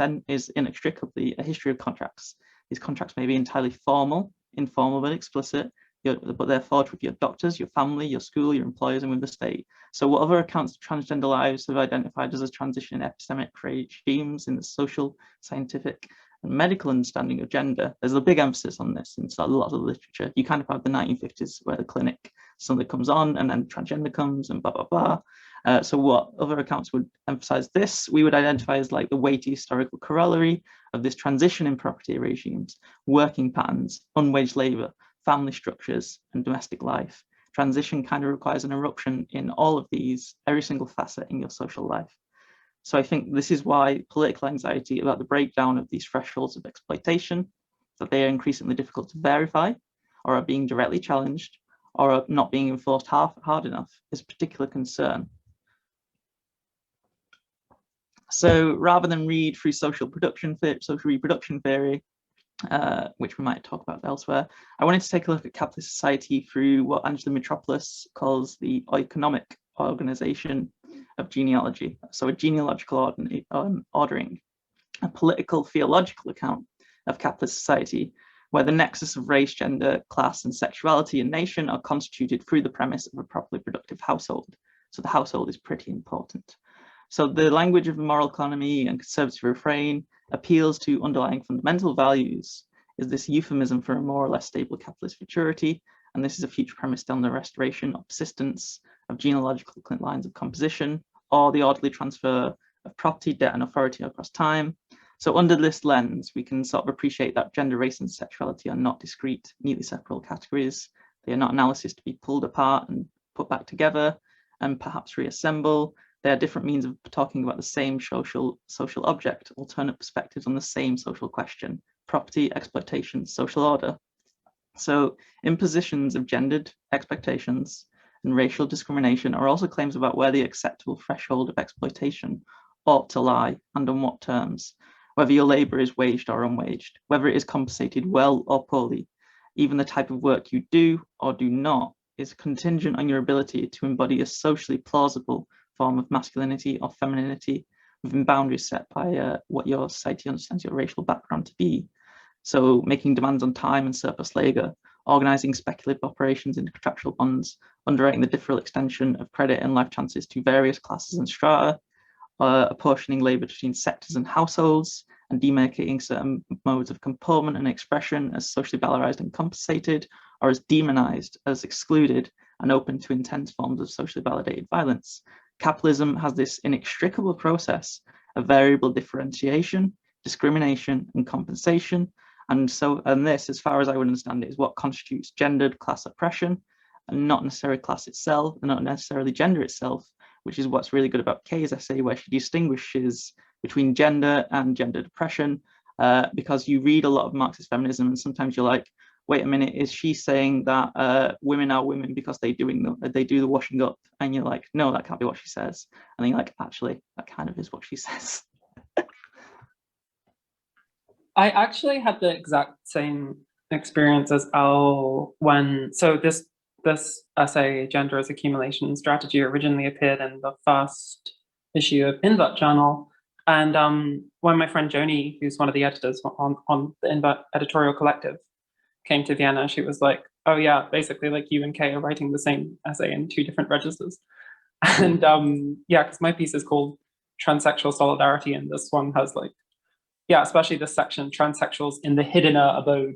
inextricably a history of contracts. These contracts may be entirely formal, informal, but explicit, but they're forged with your doctors, your family, your school, your employers, and with the state. So what other accounts of transgender lives have identified as a transition in epistemic regimes in the social, scientific, and medical understanding of gender? There's a big emphasis on this in a lot of the literature. You kind of have the 1950s where the clinic suddenly comes on and then transgender comes and blah, blah, blah. So what other accounts would emphasize this? We would identify as like the weighty historical corollary of this transition in property regimes, working patterns, unwaged labor, family structures, and domestic life. Transition kind of requires an eruption in all of these, every single facet in your social life. So I think this is why political anxiety about the breakdown of these thresholds of exploitation, that they are increasingly difficult to verify, or are being directly challenged, or are not being enforced hard enough, is a particular concern. So rather than read through social reproduction theory, which we might talk about elsewhere, I wanted to take a look at capitalist society through what Angela Mitropoulos calls the economic organization of genealogy. So a genealogical ordering, a political theological account of capitalist society, where the nexus of race, gender, class, and sexuality and nation are constituted through the premise of a properly productive household. So the household is pretty important. So the language of moral economy and conservative refrain appeals to underlying fundamental values, is this euphemism for a more or less stable capitalist futurity, and this is a future premised on the restoration or persistence of genealogical lines of composition, or the orderly transfer of property, debt, and authority across time. So under this lens, we can sort of appreciate that gender, race, and sexuality are not discrete, neatly separable categories. They are not analysis to be pulled apart and put back together and perhaps reassemble. They are different means of talking about the same social object, alternate perspectives on the same social question: property, exploitation, social order. So impositions of gendered expectations and racial discrimination are also claims about where the acceptable threshold of exploitation ought to lie and on what terms, whether your labor is waged or unwaged, whether it is compensated well or poorly. Even the type of work you do or do not is contingent on your ability to embody a socially plausible form of masculinity or femininity within boundaries set by what your society understands your racial background to be. So making demands on time and surplus labor, organizing speculative operations into contractual bonds, underwriting the differential extension of credit and life chances to various classes and strata, apportioning labor between sectors and households, and demarcating certain modes of comportment and expression as socially valorized and compensated, or as demonized, as excluded, and open to intense forms of socially validated violence. Capitalism has this inextricable process of variable differentiation, discrimination, and compensation. And this, as far as I would understand it, is what constitutes gendered class oppression, and not necessarily class itself, and not necessarily gender itself, which is what's really good about Kay's essay, where she distinguishes between gender and gendered oppression, because you read a lot of Marxist feminism and sometimes you're like, wait a minute, is she saying that women are women because they do the washing up? And you're like, no, that can't be what she says. And then you're like, actually, that kind of is what she says. I actually had the exact same experience as Elle when, so this essay, Gender as Accumulation Strategy, originally appeared in the first issue of Invert Journal. And when my friend Joni, who's one of the editors on the Invert editorial collective, came to Vienna, she was like, oh yeah, basically like you and Kay are writing the same essay in 2 different registers. And yeah, because my piece is called Transsexual Solidarity, and this one has like, yeah, especially this section, Transsexuals in the Hiddener Abode.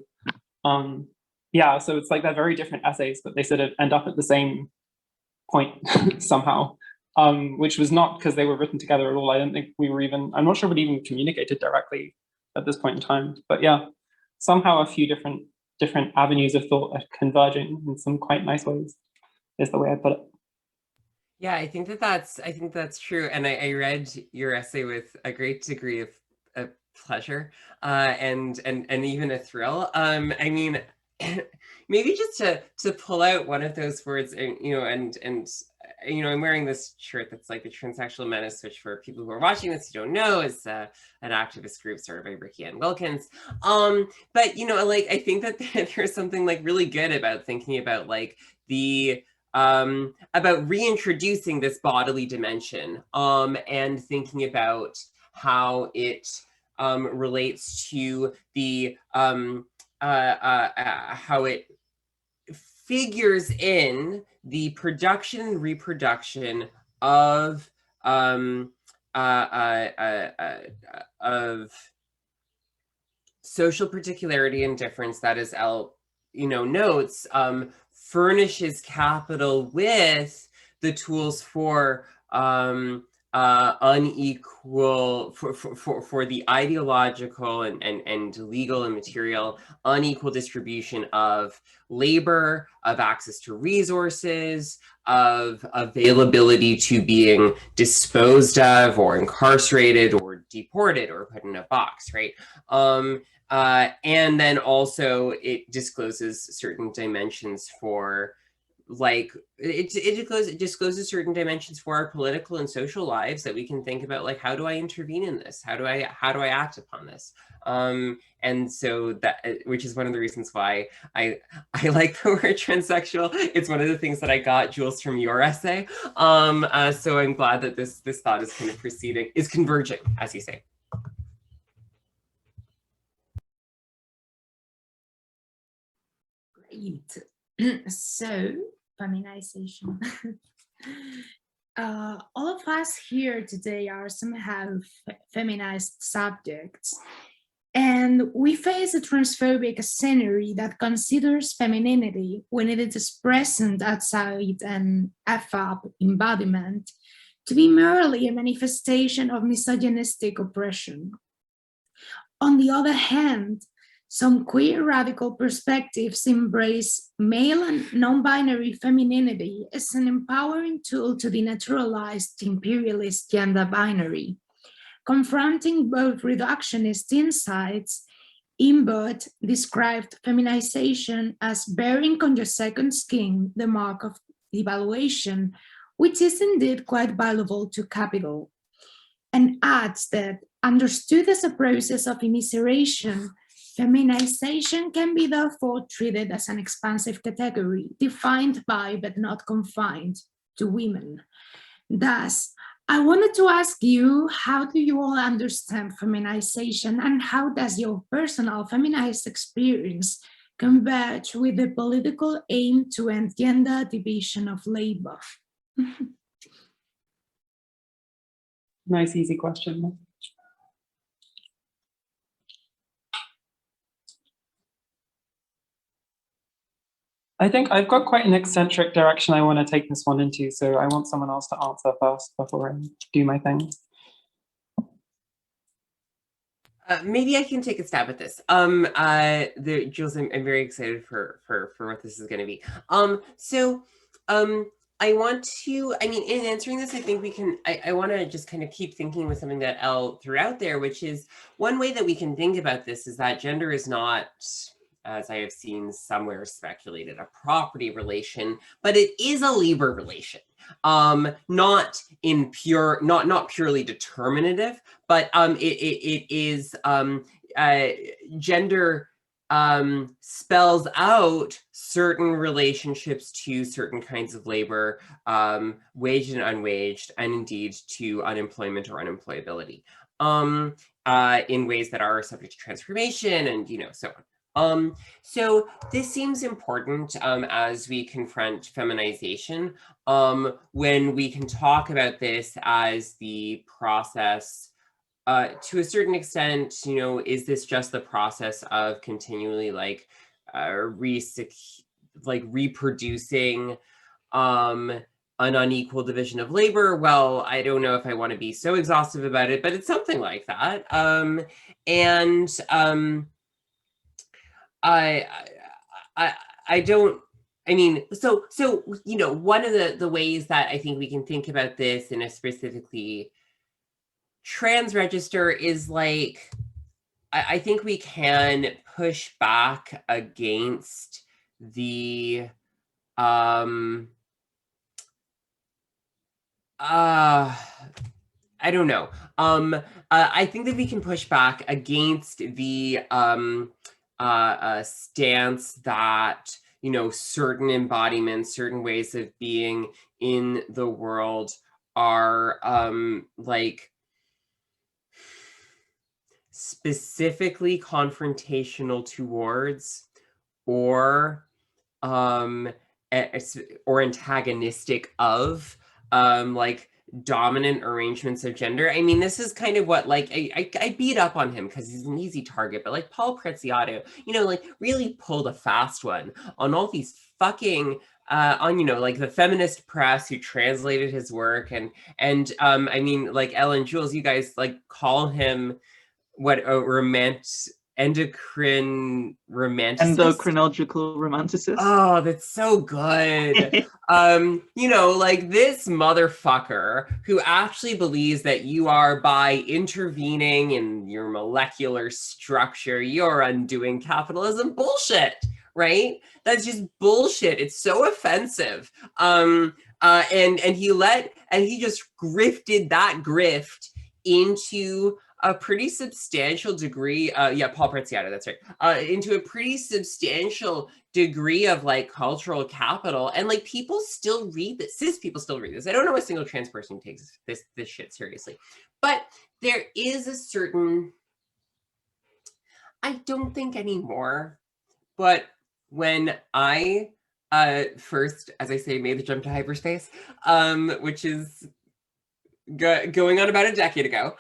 Yeah, so it's like they're very different essays, but they sort of end up at the same point somehow, which was not because they were written together at all. I don't think we were even, I'm not sure we'd even communicated directly at this point in time, but yeah, somehow a few different avenues of thought are converging in some quite nice ways, is the way I put it. Yeah, I think that's true. And I read your essay with a great degree of pleasure and even a thrill. I mean, maybe just to pull out one of those words, and I'm wearing this shirt that's like the Transsexual Menace, which for people who are watching this who don't know is an activist group started by Ricky Ann Wilkins. But like I think that there's something like really good about thinking about like the about reintroducing this bodily dimension and thinking about how it relates to the how it figures in the production and reproduction of social particularity and difference that, as Elle notes, furnishes capital with the tools for unequal, for the ideological and legal and material unequal distribution of labor, of access to resources, of availability to being disposed of or incarcerated or deported or put in a box, right? And then also it discloses certain dimensions for like it discloses certain dimensions for our political and social lives that we can think about, like, how do I intervene in this? How do I act upon this? And so that, which is one of the reasons why I like the word transsexual. It's one of the things that I got, Jules, from your essay. So I'm glad that this thought is kind of converging, as you say. Great. So, feminization. All of us here today are somehow feminized subjects, and we face a transphobic scenery that considers femininity, when it is present outside an FAB embodiment, to be merely a manifestation of misogynistic oppression. On the other hand, some queer radical perspectives embrace male and non-binary femininity as an empowering tool to denaturalize the imperialist gender binary. Confronting both reductionist insights, Imbert described feminization as bearing on your second skin the mark of devaluation, which is indeed quite valuable to capital, and adds that, understood as a process of immiseration, feminization can be therefore treated as an expansive category, defined by but not confined to women. Thus, I wanted to ask you, how do you all understand feminization, and how does your personal feminized experience converge with the political aim to end gender division of labor? Nice, easy question. I think I've got quite an eccentric direction I want to take this one into, so I want someone else to answer first before I do my thing. Maybe I can take a stab at this. Jules, I'm very excited for what this is going to be. I want to, in answering this, I think we can, I want to just kind of keep thinking with something that Elle threw out there, which is one way that we can think about this is that gender is not, as I have seen somewhere speculated, a property relation, but it is a labor relation. Not purely determinative, but it is gender spells out certain relationships to certain kinds of labor, waged and unwaged, and indeed to unemployment or unemployability, in ways that are subject to transformation and, so on. So this seems important as we confront feminization, when we can talk about this as the process. To a certain extent, is this just the process of continually reproducing an unequal division of labor? Well, I don't know if I want to be so exhaustive about it, but it's something like that. One of the ways that I think we can think about this in a specifically trans register is I think we can push back against the I don't know. I think that we can push back against the stance that certain embodiments, certain ways of being in the world are specifically confrontational towards or antagonistic of dominant arrangements of gender. I mean, this is kind of what I beat up on him because he's an easy target, but Paul Prezziato, really pulled a fast one on all these fucking on the feminist press who translated his work, and I mean, Elle and Jules, you guys call him what endocrinological romanticist. Oh, that's so good. This motherfucker who actually believes that you are, by intervening in your molecular structure, you're undoing capitalism. Bullshit, right? That's just bullshit. It's so offensive. And he just grifted that grift into a pretty substantial degree, Paul Prezziato, that's right, into a pretty substantial degree of cultural capital, and people still read this. Cis people still read this. I don't know a single trans person who takes this shit seriously, but there is a certain, I don't think anymore, but when I first, as I say, made the jump to hyperspace, which is going on about a decade ago,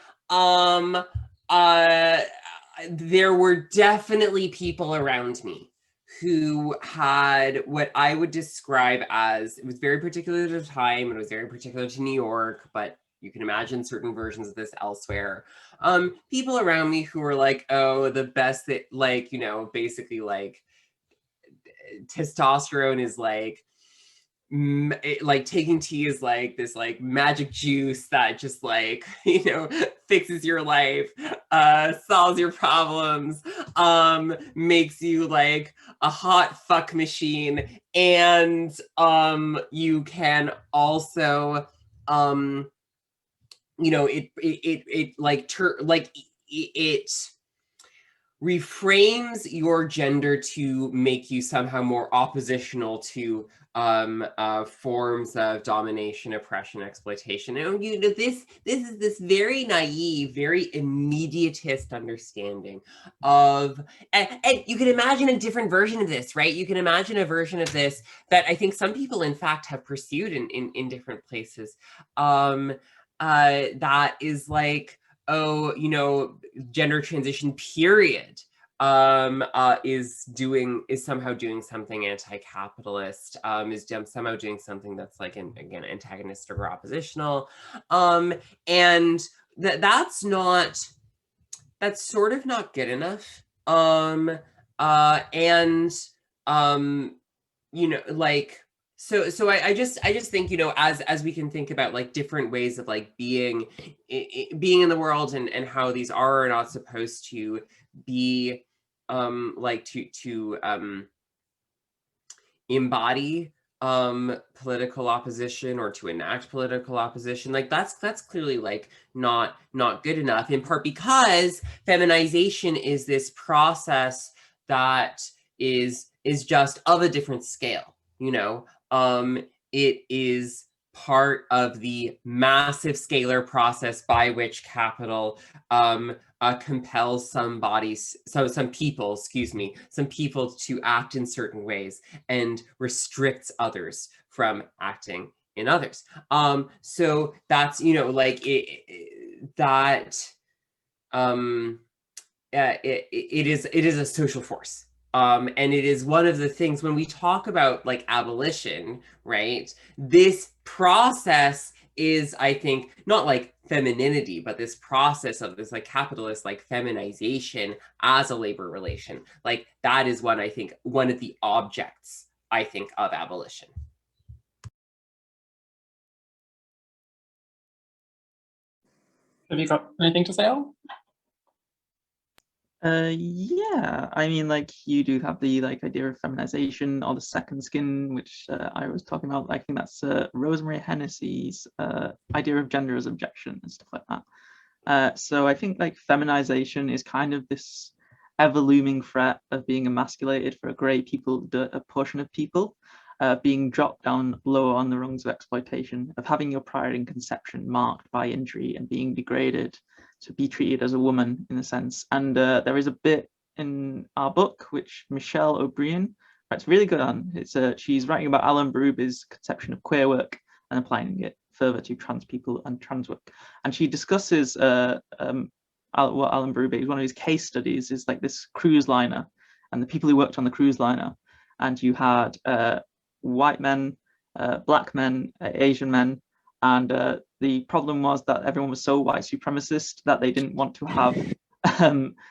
there were definitely people around me who had what I would describe as, it was very particular to the time, it was very particular to New York, but you can imagine certain versions of this elsewhere. People around me who were oh, the best that basically testosterone is taking tea is this magic juice that just fixes your life, solves your problems, makes you a hot fuck machine, and you can also it reframes your gender to make you somehow more oppositional to forms of domination, oppression, exploitation. And this is this very naive, very immediatist understanding of, and you can imagine a different version of this, right? You can imagine a version of this that I think some people, in fact, have pursued in different places. That is oh, gender transition period is somehow doing something anti-capitalist, is somehow doing something that's again antagonistic or oppositional, and that's sort of not good enough, So I just think, as we can think about different ways of being in the world, and how these are not supposed to be to embody political opposition or to enact political opposition, that's clearly not good enough, in part because feminization is this process that is just of a different scale, you know. It is part of the massive scalar process by which capital compels some people to act in certain ways and restricts others from acting in others. So that's, you know, like it is a social force. And it is one of the things when we talk about like abolition, right? This process is, I think, not like femininity, but this process of this like capitalist like feminization as a labor relation. Like that is one, I think, one of the objects, I think, of abolition. Have you got anything to say, Elle? Yeah, I mean, like you do have the like idea of feminization or the second skin, which I was talking about. I think that's Rosemary Hennessy's idea of gender as objection and stuff like that. So I think like feminization is kind of this ever-looming threat of being emasculated for a grey people, a portion of people, being dropped down lower on the rungs of exploitation, of having your pride and conception marked by injury and being degraded to be treated as a woman in a sense. And there is a bit in our book which Michelle O'Brien writes really good on. It's she's writing about Alan Berub's conception of queer work and applying it further to trans people and trans work. And she discusses what Alan Berube is, one of his case studies is like this cruise liner and the people who worked on the cruise liner. And you had white men, black men, Asian men, and the problem was that everyone was so white supremacist that they didn't want to have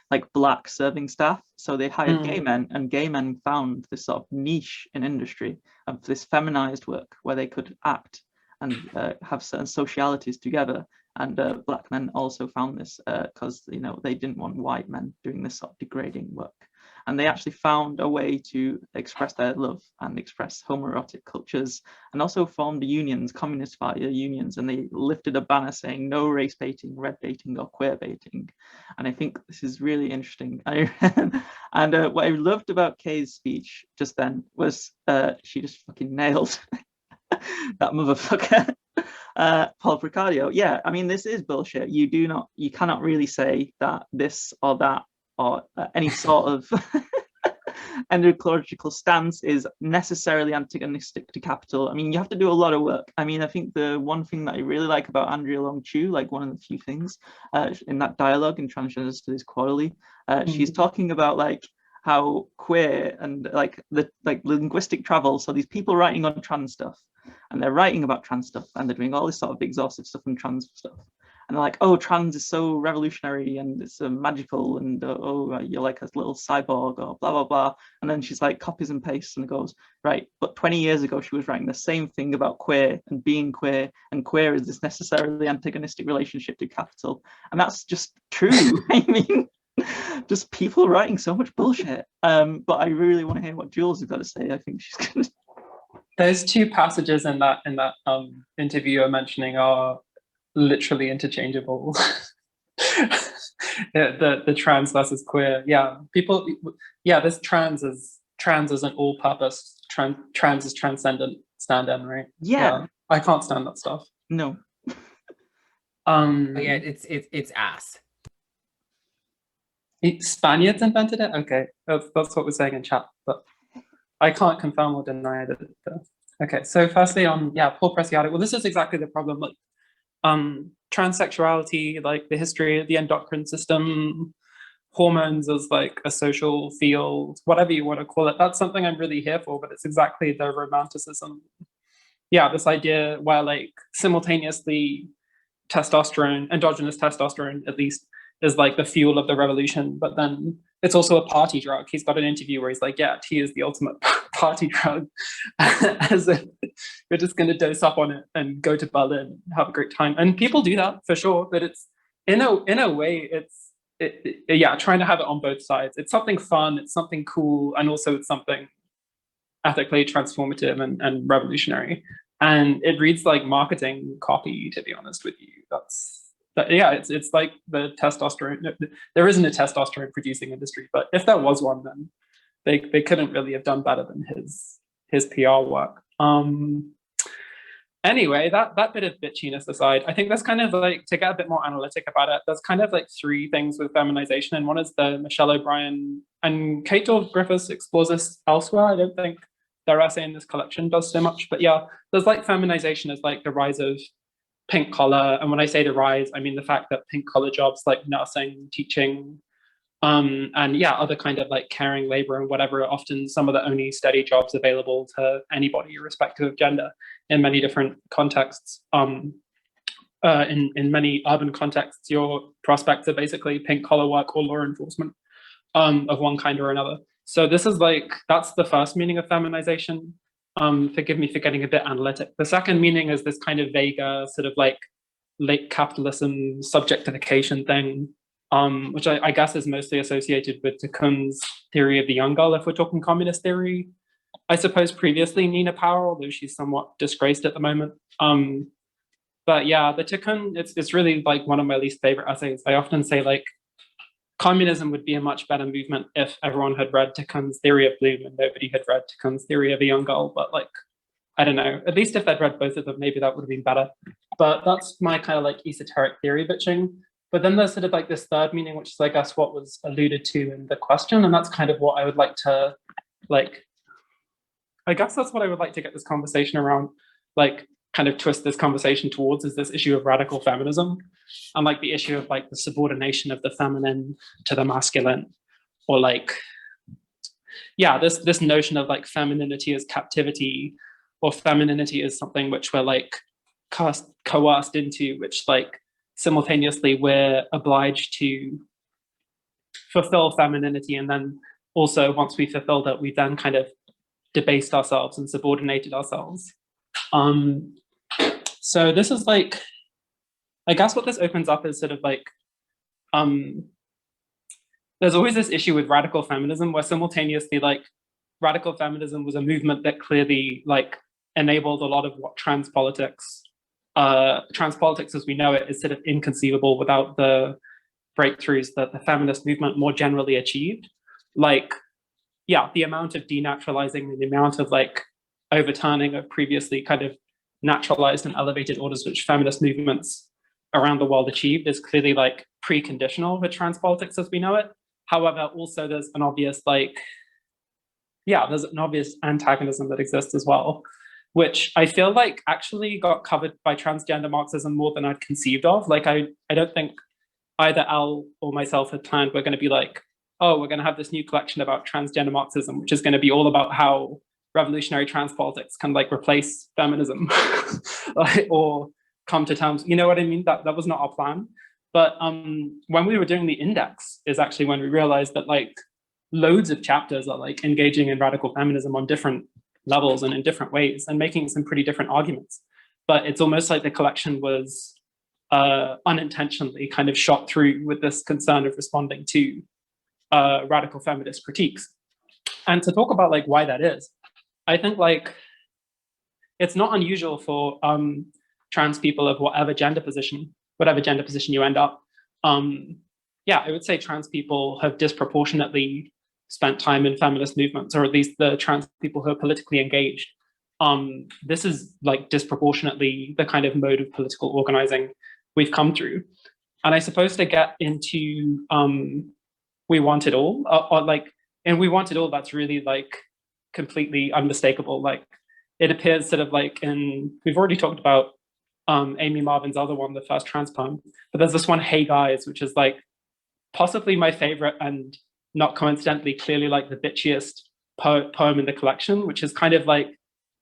like black serving staff. So they hired gay men, and gay men found this sort of niche in industry of this feminized work where they could act and have certain socialities together. And black men also found this because, you know, they didn't want white men doing this sort of degrading work. And they actually found a way to express their love and express homoerotic cultures, and also formed unions, communist party unions, and they lifted a banner saying no race baiting, red baiting, or queer baiting. And I think this is really interesting. And what I loved about Kay's speech just then was she just fucking nailed that motherfucker. Paul Precario. Yeah, I mean, this is bullshit. You cannot really say that this or that or any sort of ecological stance is necessarily antagonistic to capital. I mean, you have to do a lot of work. I mean, I think the one thing that I really like about Andrea Long Chu, like one of the few things in that dialogue in Transgender Studies Quarterly, she's talking about like how queer and like the linguistic travel. So these people writing on trans stuff, and they're writing about trans stuff, and they're doing all this sort of exhaustive stuff on trans stuff. And they're like, oh, trans is so revolutionary and it's magical, and oh, you're like a little cyborg or blah, blah, blah. And then she's like copies and pastes and goes, right, but 20 years ago, she was writing the same thing about queer and being queer, and queer is this necessarily antagonistic relationship to capital. And that's just true. I mean, just people writing so much bullshit. But I really want to hear what Jules has got to say. I think she's going to. Those two passages in that interview you're mentioning are literally interchangeable. the trans versus queer. Yeah, people. Yeah, this trans is an all-purpose. Trans is transcendent stand-in, right? Yeah, I can't stand that stuff. No. Yeah, it's ass. Spaniards invented it. Okay, that's what we're saying in chat, but I can't confirm or deny that. Okay, so firstly on Paul Preciado. Well, this is exactly the problem. Like, transsexuality, like the history of the endocrine system, hormones as like a social field, whatever you want to call it. That's something I'm really here for, but it's exactly the romanticism. Yeah, this idea where like simultaneously testosterone, endogenous testosterone at least, is like the fuel of the revolution, but then it's also a party drug. He's got an interview where he's like, yeah, tea is the ultimate party drug. As if you're just going to dose up on it and go to Berlin, have a great time. And people do that for sure, but it's in a way, it's trying to have it on both sides. It's something fun, it's something cool, and also it's something ethically transformative and revolutionary. And it reads like marketing copy, to be honest with you. It's like the testosterone. There isn't a testosterone producing industry, but if there was one, then they couldn't really have done better than his PR work. Anyway, that bit of bitchiness aside, I think there's kind of like, to get a bit more analytic about it, there's kind of like three things with feminization, and one is the Michelle O'Brien and Kate Griffiths explores this elsewhere. I don't think their essay in this collection does so much, but yeah, there's like feminization as like the rise of pink collar, and when I say the rise, I mean the fact that pink collar jobs like nursing, teaching, and yeah, other kind of like caring labor and whatever are often some of the only steady jobs available to anybody, irrespective of gender, in many different contexts. In many urban contexts, your prospects are basically pink collar work or law enforcement of one kind or another. So this is like, that's the first meaning of feminization. Forgive me for getting a bit analytic. The second meaning is this kind of vaguer sort of like late capitalism subjectification thing, which I guess is mostly associated with de Koon's theory of the young girl, if we're talking communist theory. I suppose previously Nina Power, although she's somewhat disgraced at the moment. But yeah, the de Koon, it's really like one of my least favorite essays. I often say like, communism would be a much better movement if everyone had read de Koon's theory of bloom and nobody had read de Koon's theory of a young girl. But like, I don't know, at least if they'd read both of them, maybe that would have been better. But that's my kind of like esoteric theory bitching. But then there's sort of like this third meaning, which is I guess what was alluded to in the question. And that's kind of what I would like to like, I guess that's what I would like to get this conversation around, like kind of twist this conversation towards, is this issue of radical feminism and like the issue of like the subordination of the feminine to the masculine, or like, yeah, this notion of like femininity as captivity, or femininity as something which we're like coerced into, which like simultaneously we're obliged to fulfill femininity, and then also once we fulfilled it, we then kind of debased ourselves and subordinated ourselves. So this is like, I guess what this opens up is sort of like, there's always this issue with radical feminism where simultaneously like radical feminism was a movement that clearly like enabled a lot of what trans politics as we know it is sort of inconceivable without the breakthroughs that the feminist movement more generally achieved. Like, yeah, the amount of denaturalizing and the amount of like overturning of previously kind of naturalized and elevated orders which feminist movements around the world achieved is clearly like preconditional for trans politics as we know it. However, also there's an obvious like, yeah, there's an obvious antagonism that exists as well, which I feel like actually got covered by transgender Marxism more than I'd conceived of. Like, I don't think either Elle or myself had planned we're going to be like, oh, we're going to have this new collection about transgender Marxism, which is going to be all about how revolutionary trans politics can like replace feminism like, or come to terms, you know what I mean? That was not our plan. But when we were doing the index is actually when we realized that like loads of chapters are like engaging in radical feminism on different levels and in different ways and making some pretty different arguments. But it's almost like the collection was unintentionally kind of shot through with this concern of responding to radical feminist critiques. And to talk about like why that is, I think like it's not unusual for trans people of whatever gender position you end up. Yeah, I would say trans people have disproportionately spent time in feminist movements, or at least the trans people who are politically engaged. This is like disproportionately the kind of mode of political organizing we've come through. And I suppose to get into We Want It All, or like, and We Want It All, that's really like completely unmistakable. Like it appears sort of like in, we've already talked about Amy Marvin's other one, the first trans poem, but there's this one, Hey Guys, which is like possibly my favorite and not coincidentally clearly like the bitchiest poem in the collection, which is kind of like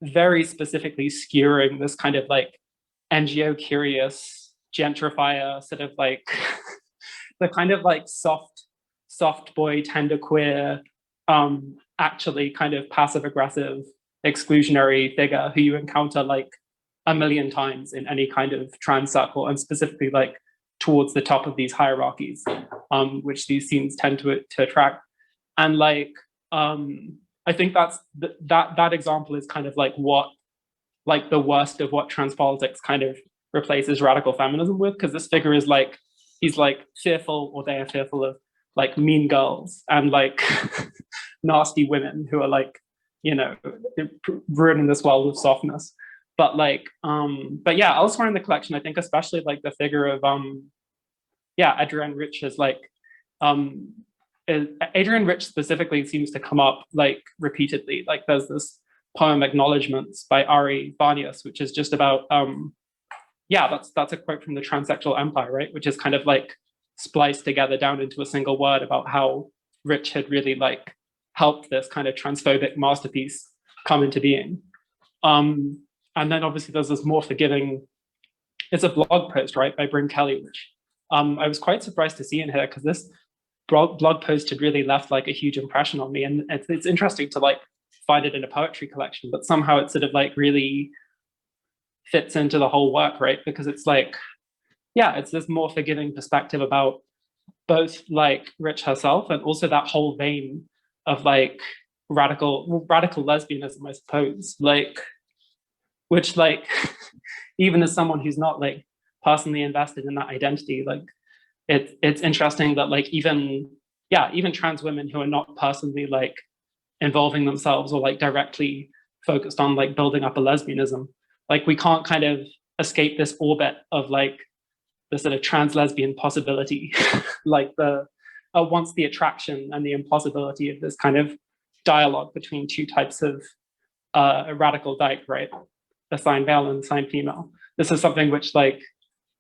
very specifically skewering this kind of like NGO curious gentrifier sort of like the kind of like soft boy, tender queer, actually kind of passive aggressive exclusionary figure who you encounter like a million times in any kind of trans circle, and specifically like towards the top of these hierarchies, which these scenes tend to attract. And like, I think that's that example is kind of like what, like the worst of what trans politics kind of replaces radical feminism with, because this figure is like, he's like fearful, or they are fearful of like mean girls and like nasty women who are like, you know, ruining this world with softness. But like, but yeah, elsewhere in the collection, I think especially like the figure of Adrienne Rich is like, Adrienne Rich specifically seems to come up like repeatedly. Like there's this poem Acknowledgements by Ari Barnius, which is just about that's a quote from the Transsexual Empire, right? Which is kind of like spliced together down into a single word about how Rich had really like helped this kind of transphobic masterpiece come into being. And then obviously there's this more forgiving, it's a blog post, right, by Bryn Kelly, which I was quite surprised to see in here because this blog post had really left like a huge impression on me. And it's interesting to like find it in a poetry collection, but somehow it sort of like really fits into the whole work, right? Because it's like, yeah, it's this more forgiving perspective about both like Rich herself and also that whole vein of like radical lesbianism, I suppose, like, which like, even as someone who's not like personally invested in that identity, like it's interesting that like even trans women who are not personally like involving themselves or like directly focused on like building up a lesbianism, like we can't kind of escape this orbit of like the sort of trans lesbian possibility, like the once the attraction and the impossibility of this kind of dialogue between two types of radical dyke, right? Assigned male and assigned female. This is something which like,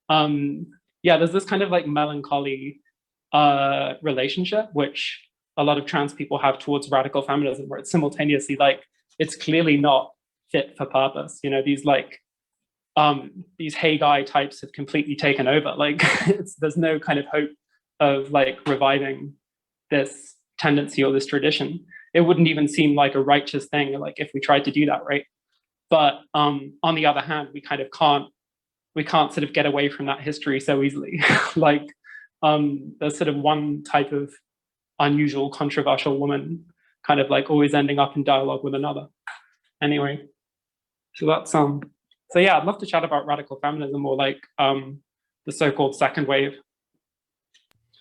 there's this kind of like melancholy relationship which a lot of trans people have towards radical feminism, where it's simultaneously like, it's clearly not fit for purpose. You know, these like, these hey guy types have completely taken over. Like there's no kind of hope of like reviving this tendency or this tradition. It wouldn't even seem like a righteous thing, like if we tried to do that, right? But on the other hand, we can't sort of get away from that history so easily. Like there's sort of one type of unusual, controversial woman kind of like always ending up in dialogue with another. Anyway, so that's so yeah, I'd love to chat about radical feminism or like the so-called second wave.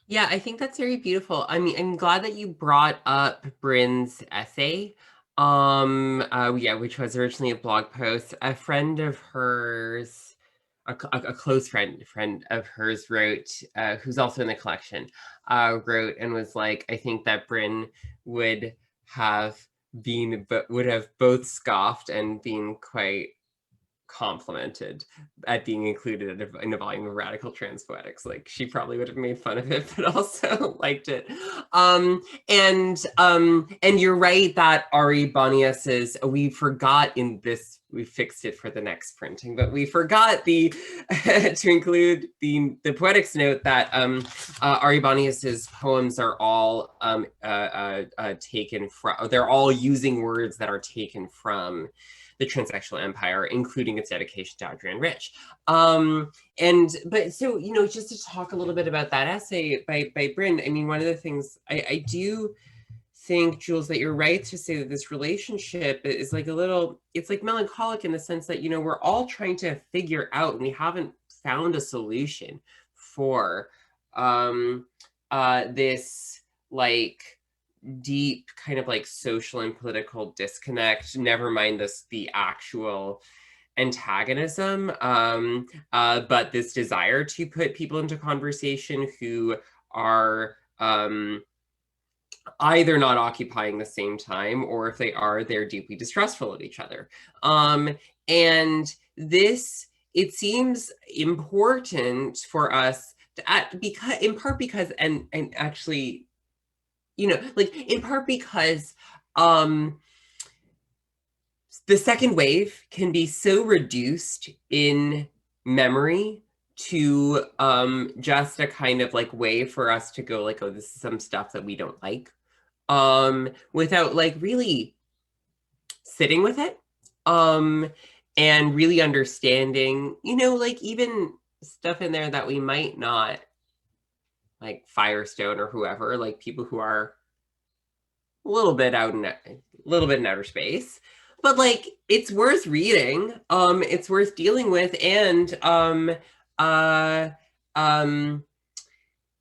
Yeah, I think that's very beautiful. I mean, I'm glad that you brought up Bryn's essay, which was originally a blog post. A friend of hers, a close friend of hers wrote, who's also in the collection, wrote and was like, I think that Bryn would have both scoffed and been quite complimented at being included in a volume of radical trans poetics. Like she probably would have made fun of it, but also liked it. And you're right that Ari Barnius we forgot in this, we fixed it for the next printing, but we forgot to include the poetics note that Ari Barnius's poems are all taken from, they're all using words that are taken from the Transsexual Empire, including its dedication to Adrienne Rich. But so, you know, just to talk a little bit about that essay by Bryn, I mean, one of the things I do think, Jules, that you're right to say that this relationship is like it's like melancholic in the sense that, you know, we're all trying to figure out, and we haven't found a solution for this like deep kind of like social and political disconnect, never mind the actual antagonism, but this desire to put people into conversation who are either not occupying the same time, or if they are, they're deeply distrustful of each other. And this, it seems important for us to, in part because, and actually, you know, like in part because the second wave can be so reduced in memory to just a kind of like way for us to go like, oh, this is some stuff that we don't like, without like really sitting with it and really understanding, you know, like even stuff in there that we might not like, Firestone or whoever, like people who are a little bit in outer space, but like it's worth reading, it's worth dealing with, and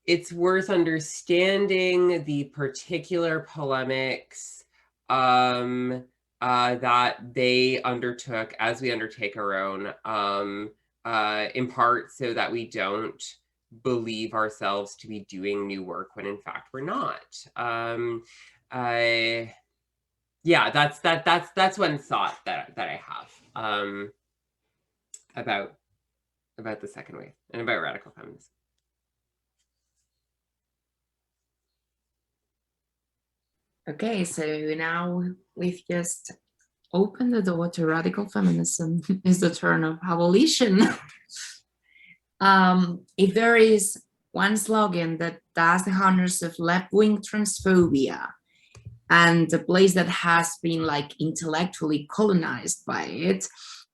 it's worth understanding the particular polemics that they undertook as we undertake our own, in part so that we don't believe ourselves to be doing new work when in fact we're not. Yeah, that's one thought that I have about the second wave and about radical feminism. Okay, so now we've just opened the door to radical feminism. Is the turn of abolition. If there is one slogan that does the honors of left-wing transphobia and a place that has been like intellectually colonized by it,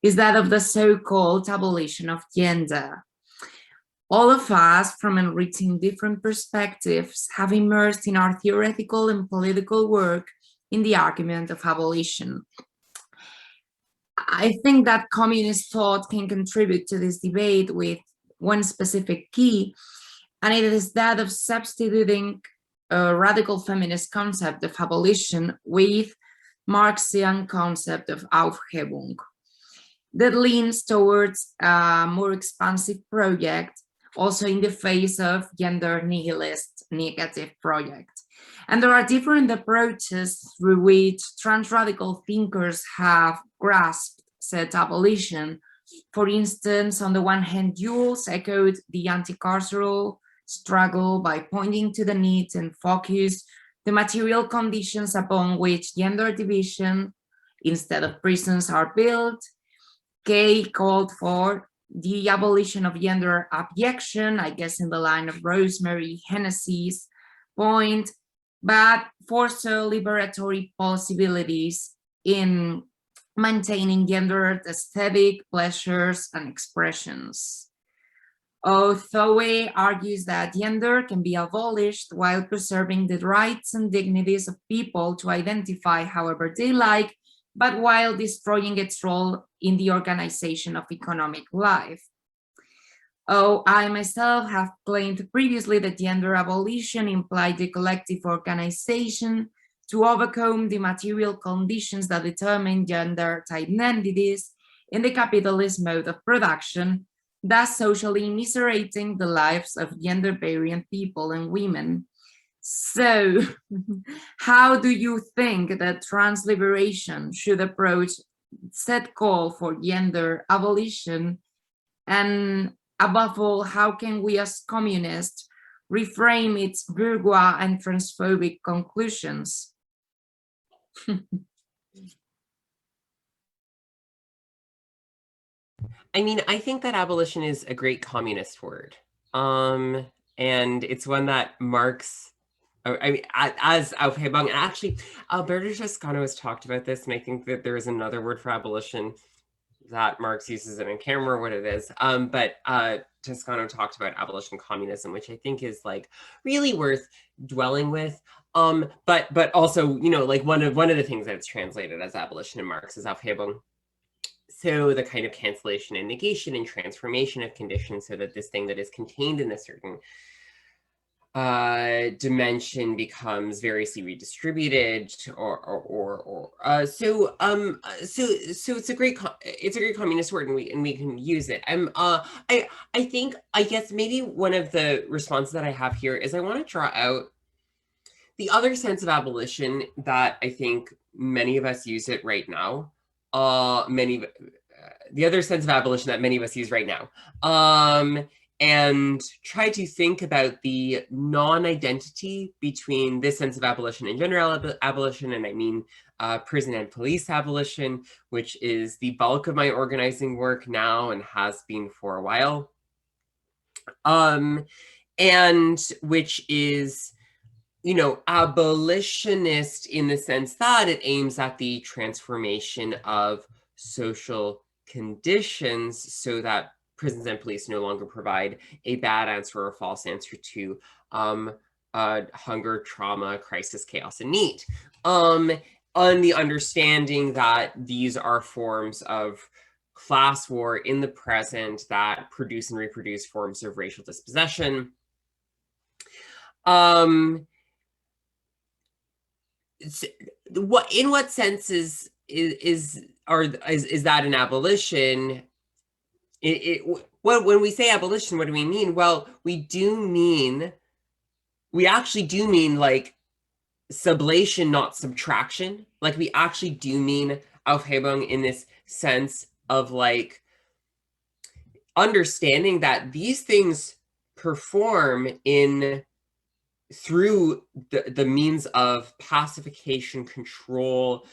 is that of the so-called abolition of gender. All of us, from enriching different perspectives, have immersed in our theoretical and political work in the argument of abolition. I think that communist thought can contribute to this debate with one specific key, and it is that of substituting a radical feminist concept of abolition with Marxian concept of Aufhebung that leans towards a more expansive project, also in the face of gender nihilist negative project. And there are different approaches through which trans radical thinkers have grasped said abolition. For instance, on the one hand, Jules echoed the anti-carceral struggle by pointing to the need and focus the material conditions upon which gender division instead of prisons are built. Kay called for the abolition of gender abjection, I guess in the line of Rosemary Hennessy's point, but foresaw liberatory possibilities in maintaining gendered aesthetic pleasures and expressions. Although argues that gender can be abolished while preserving the rights and dignities of people to identify however they like, but while destroying its role in the organization of economic life. I myself have claimed previously that gender abolition implied the collective organization to overcome the material conditions that determine gender identities in the capitalist mode of production, thus socially immiserating the lives of gender variant people and women. So, how do you think that trans liberation should approach said call for gender abolition? And above all, how can we as communists reframe its bourgeois and transphobic conclusions? I mean, I think that abolition is a great communist word. And it's one that Marx, I mean, as Aufhebung, and actually Alberto Toscano has talked about this, and I think that there is another word for abolition that Marx uses, and I can't remember what it is, but Toscano talked about abolition communism, which I think is like really worth dwelling with. But also, you know, like one of the things that it's translated as abolition in Marx is Aufhebung. So the kind of cancellation and negation and transformation of conditions so that this thing that is contained in a certain dimension becomes variously redistributed, so it's a great communist word, and we can use it. I think, I guess maybe one of the responses that I have here is I want to draw out the other sense of abolition that I think many of us use it right now. The other sense of abolition that many of us use right now. And try to think about the non-identity between this sense of abolition and gender abolition, and I mean prison and police abolition, which is the bulk of my organizing work now and has been for a while, and which is, you know, abolitionist in the sense that it aims at the transformation of social conditions so that prisons and police no longer provide a bad answer or a false answer to hunger, trauma, crisis, chaos, and need. On the understanding that these are forms of class war in the present that produce and reproduce forms of racial dispossession. in what sense is that an abolition? When we say abolition, what do we mean? Well, we actually do mean like sublation, not subtraction. Like we actually do mean Aufhebung in this sense of like understanding that these things perform through the means of pacification, control,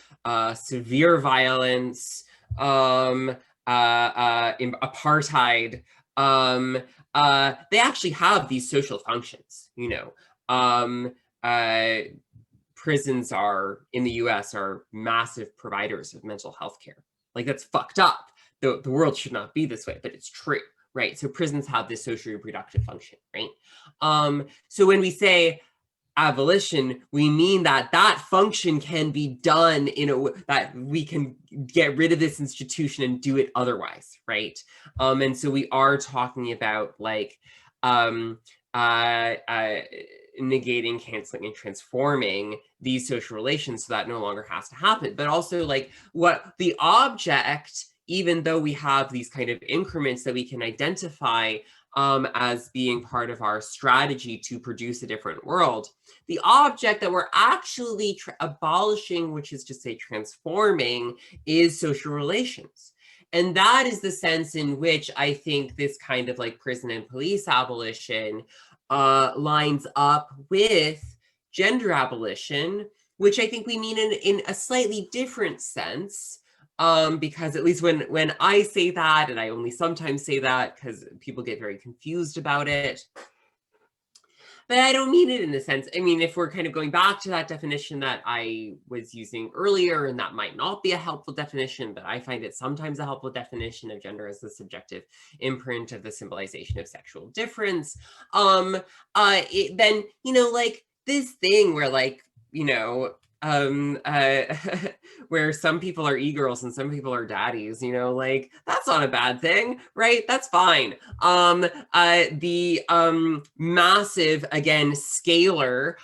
severe violence, apartheid. They actually have these social functions, you know. Prisons in the US are massive providers of mental health care. Like that's fucked up. The world should not be this way, but it's true, right? So prisons have this social reproductive function, right? So when we say abolition, we mean that function can be done in a way that we can get rid of this institution and do it otherwise, right? And so we are talking about like negating, canceling, and transforming these social relations so that no longer has to happen. But also like what the object, even though we have these kind of increments that we can identify as being part of our strategy to produce a different world, the object that we're actually abolishing, which is to say transforming, is social relations. And that is the sense in which I think this kind of like prison and police abolition lines up with gender abolition, which I think we mean in a slightly different sense. Because at least when I say that, and I only sometimes say that because people get very confused about it, but I don't mean it in the sense, I mean, if we're kind of going back to that definition that I was using earlier, and that might not be a helpful definition, but I find it sometimes a helpful definition of gender as the subjective imprint of the symbolization of sexual difference, then, you know, like this thing where like, you know, where some people are e-girls and some people are daddies, you know, like that's not a bad thing, right? That's fine. The massive, again, scalar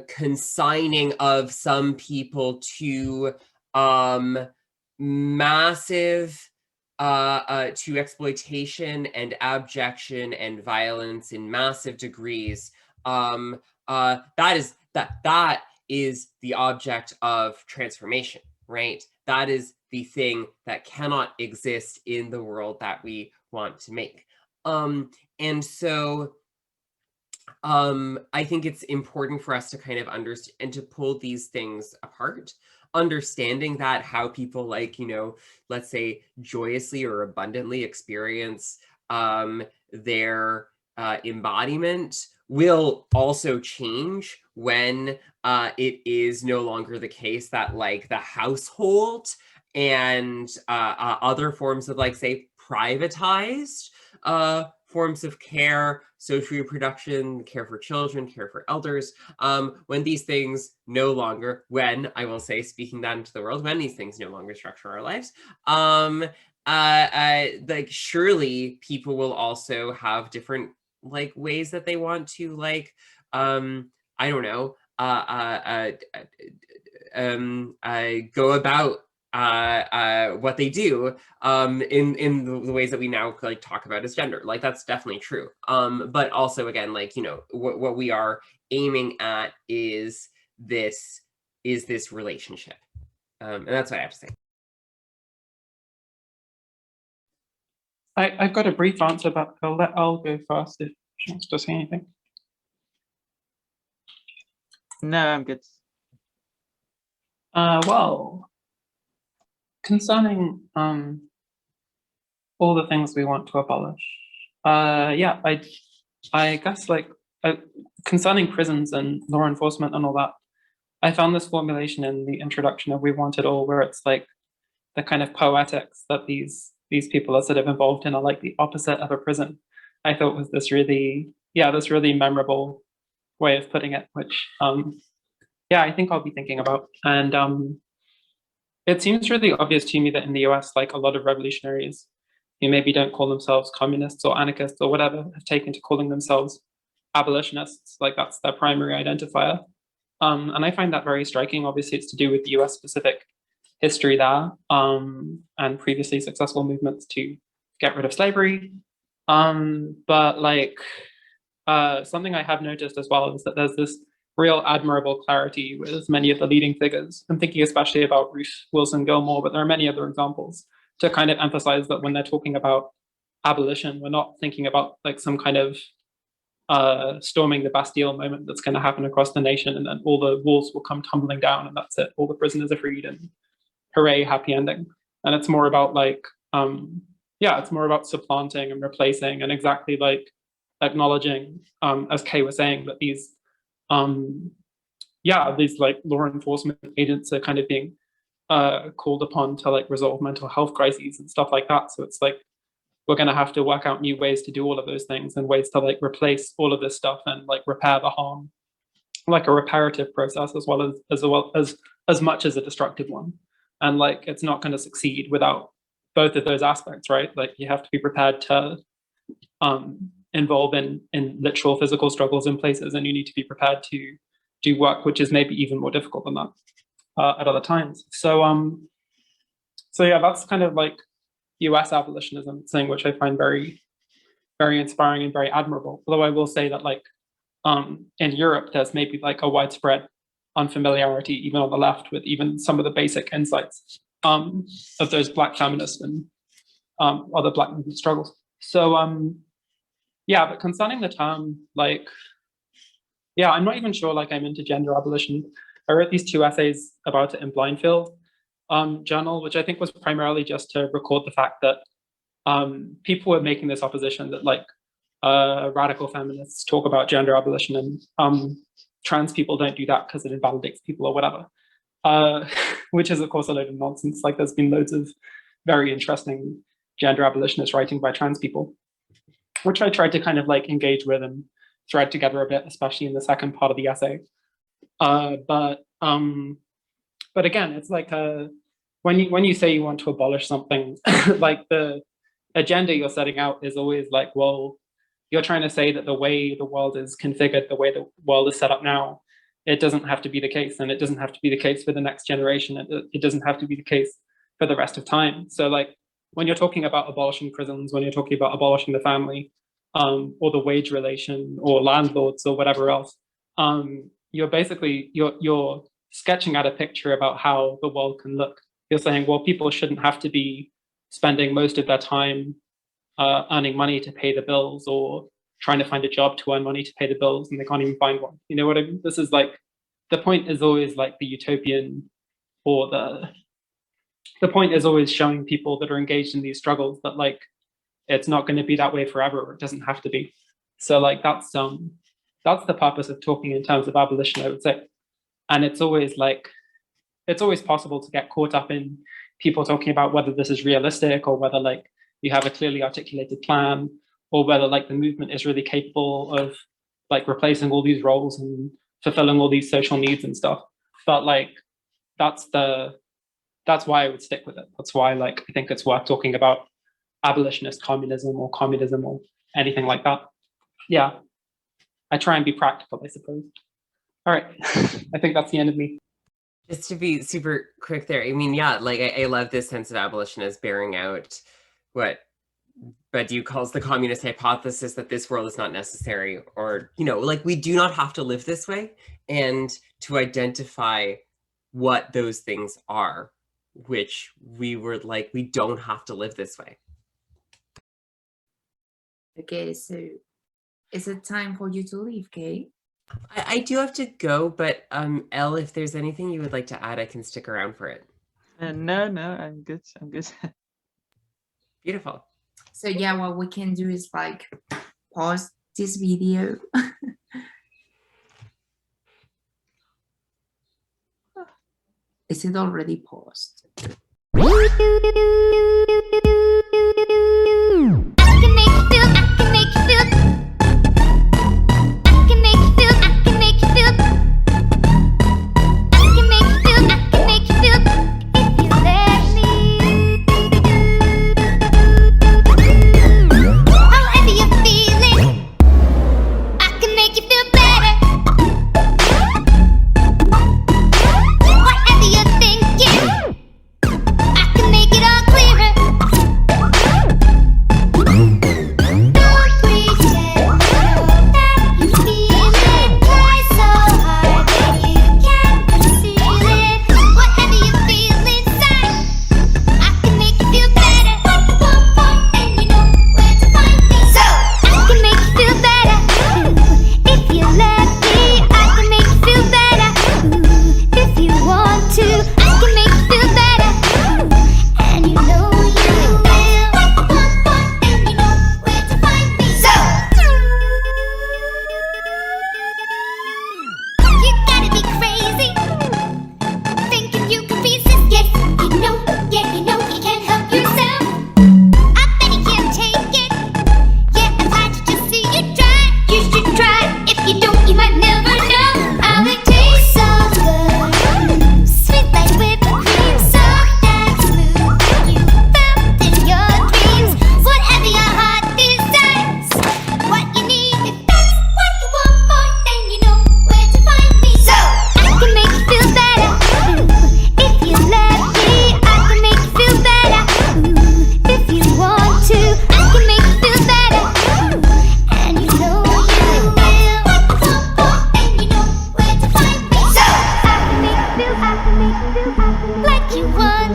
consigning of some people to massive to exploitation and abjection and violence in massive degrees. That is the object of transformation, right? That is the thing that cannot exist in the world that we want to make. And so I think it's important for us to kind of understand and to pull these things apart, understanding that how people like, you know, let's say joyously or abundantly experience their embodiment will also change when it is no longer the case that like the household and other forms of like, say, privatized forms of care, social reproduction, care for children, care for elders, when these things no longer, when, I will say, speaking that into the world, when these things no longer structure our lives, like surely people will also have different like ways that they want to like, I don't know, go about what they do in the ways that we now like talk about as gender. Like that's definitely true. But also again, like, you know, what we are aiming at is this relationship. And that's what I have to say. I've got a brief answer, but I'll let Elle go first if she wants to say anything. No, I'm good. Well, concerning all the things we want to abolish, yeah, I guess like concerning prisons and law enforcement and all that, I found this formulation in the introduction of We Want It All, where it's like the kind of poetics that these people are sort of involved in are like the opposite of a prison. I thought was this really memorable way of putting it, which yeah, I think I'll be thinking about. And it seems really obvious to me that in the US, like a lot of revolutionaries who maybe don't call themselves communists or anarchists or whatever have taken to calling themselves abolitionists, like that's their primary identifier. And I find that very striking. Obviously, it's to do with the US specific history there, and previously successful movements to get rid of slavery. But like something I have noticed as well is that there's this real admirable clarity with many of the leading figures. I'm thinking especially about Ruth Wilson Gilmore, but there are many other examples to kind of emphasize that when they're talking about abolition, we're not thinking about like some kind of storming the Bastille moment that's going to happen across the nation, and then all the walls will come tumbling down and that's it, all the prisoners are freed and hooray, happy ending. And it's more about like, it's more about supplanting and replacing and exactly like acknowledging, as Kay was saying, that these like law enforcement agents are kind of being called upon to like resolve mental health crises and stuff like that. So it's like, we're going to have to work out new ways to do all of those things and ways to like replace all of this stuff and like repair the harm, like a reparative process as well as much as a destructive one. And like, it's not going to succeed without both of those aspects, right? Like you have to be prepared to involve in literal physical struggles in places, and you need to be prepared to do work which is maybe even more difficult than that at other times. So yeah, that's kind of like US abolitionism thing, which I find very, very inspiring and very admirable. Although I will say that like in Europe, there's maybe like a widespread unfamiliarity, even on the left, with even some of the basic insights of those Black feminists and other Black movement struggles. So but concerning the term, like, I'm not even sure like I'm into gender abolition. I wrote these 2 essays about it in Blindfield journal, which I think was primarily just to record the fact that people were making this opposition that like radical feminists talk about gender abolition and trans people don't do that because it invalidates people or whatever, which is of course a load of nonsense. Like there's been loads of very interesting gender abolitionist writing by trans people, which I tried to kind of like engage with and thread together a bit, especially in the second part of the essay. But again, it's like when you say you want to abolish something, like the agenda you're setting out is always like, well, you're trying to say that the way the world is configured, the way the world is set up now, it doesn't have to be the case, and it doesn't have to be the case for the next generation. It doesn't have to be the case for the rest of time. So like when you're talking about abolishing prisons, when you're talking about abolishing the family, or the wage relation, or landlords, or whatever else, you're basically you're sketching out a picture about how the world can look. You're saying, well, people shouldn't have to be spending most of their time earning money to pay the bills, or trying to find a job to earn money to pay the bills, and they can't even find one. You know what I mean? This is like, the point is always like the utopian, or the point is always showing people that are engaged in these struggles that like, it's not going to be that way forever, or it doesn't have to be. So like, that's the purpose of talking in terms of abolition, I would say. And it's always like, it's always possible to get caught up in people talking about whether this is realistic, or whether like you have a clearly articulated plan, or whether like the movement is really capable of like replacing all these roles and fulfilling all these social needs and stuff. But like, that's why I would stick with it. That's why like, I think it's worth talking about abolitionist communism or anything like that. Yeah, I try and be practical, I suppose. All right, I think that's the end of me. Just to be super quick there, I mean, yeah, like I love this sense of abolition as bearing out what Badiou calls the communist hypothesis that this world is not necessary, or, you know, like we do not have to live this way, and to identify what those things are, which we were like, we don't have to live this way. Okay, so is it time for you to leave, Kay? I do have to go, but Elle, if there's anything you would like to add, I can stick around for it. No, I'm good. Beautiful. So yeah, what we can do is like pause this video. Is it already paused?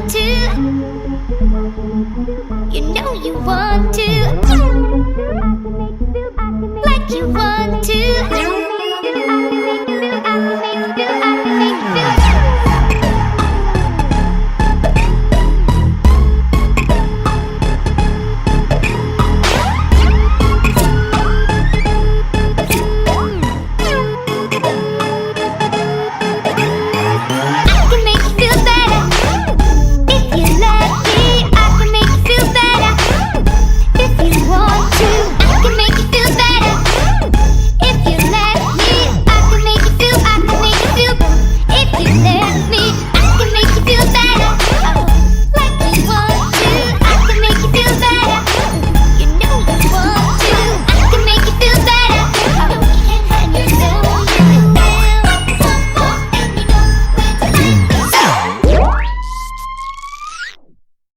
want to. You know you want to. Like you want to.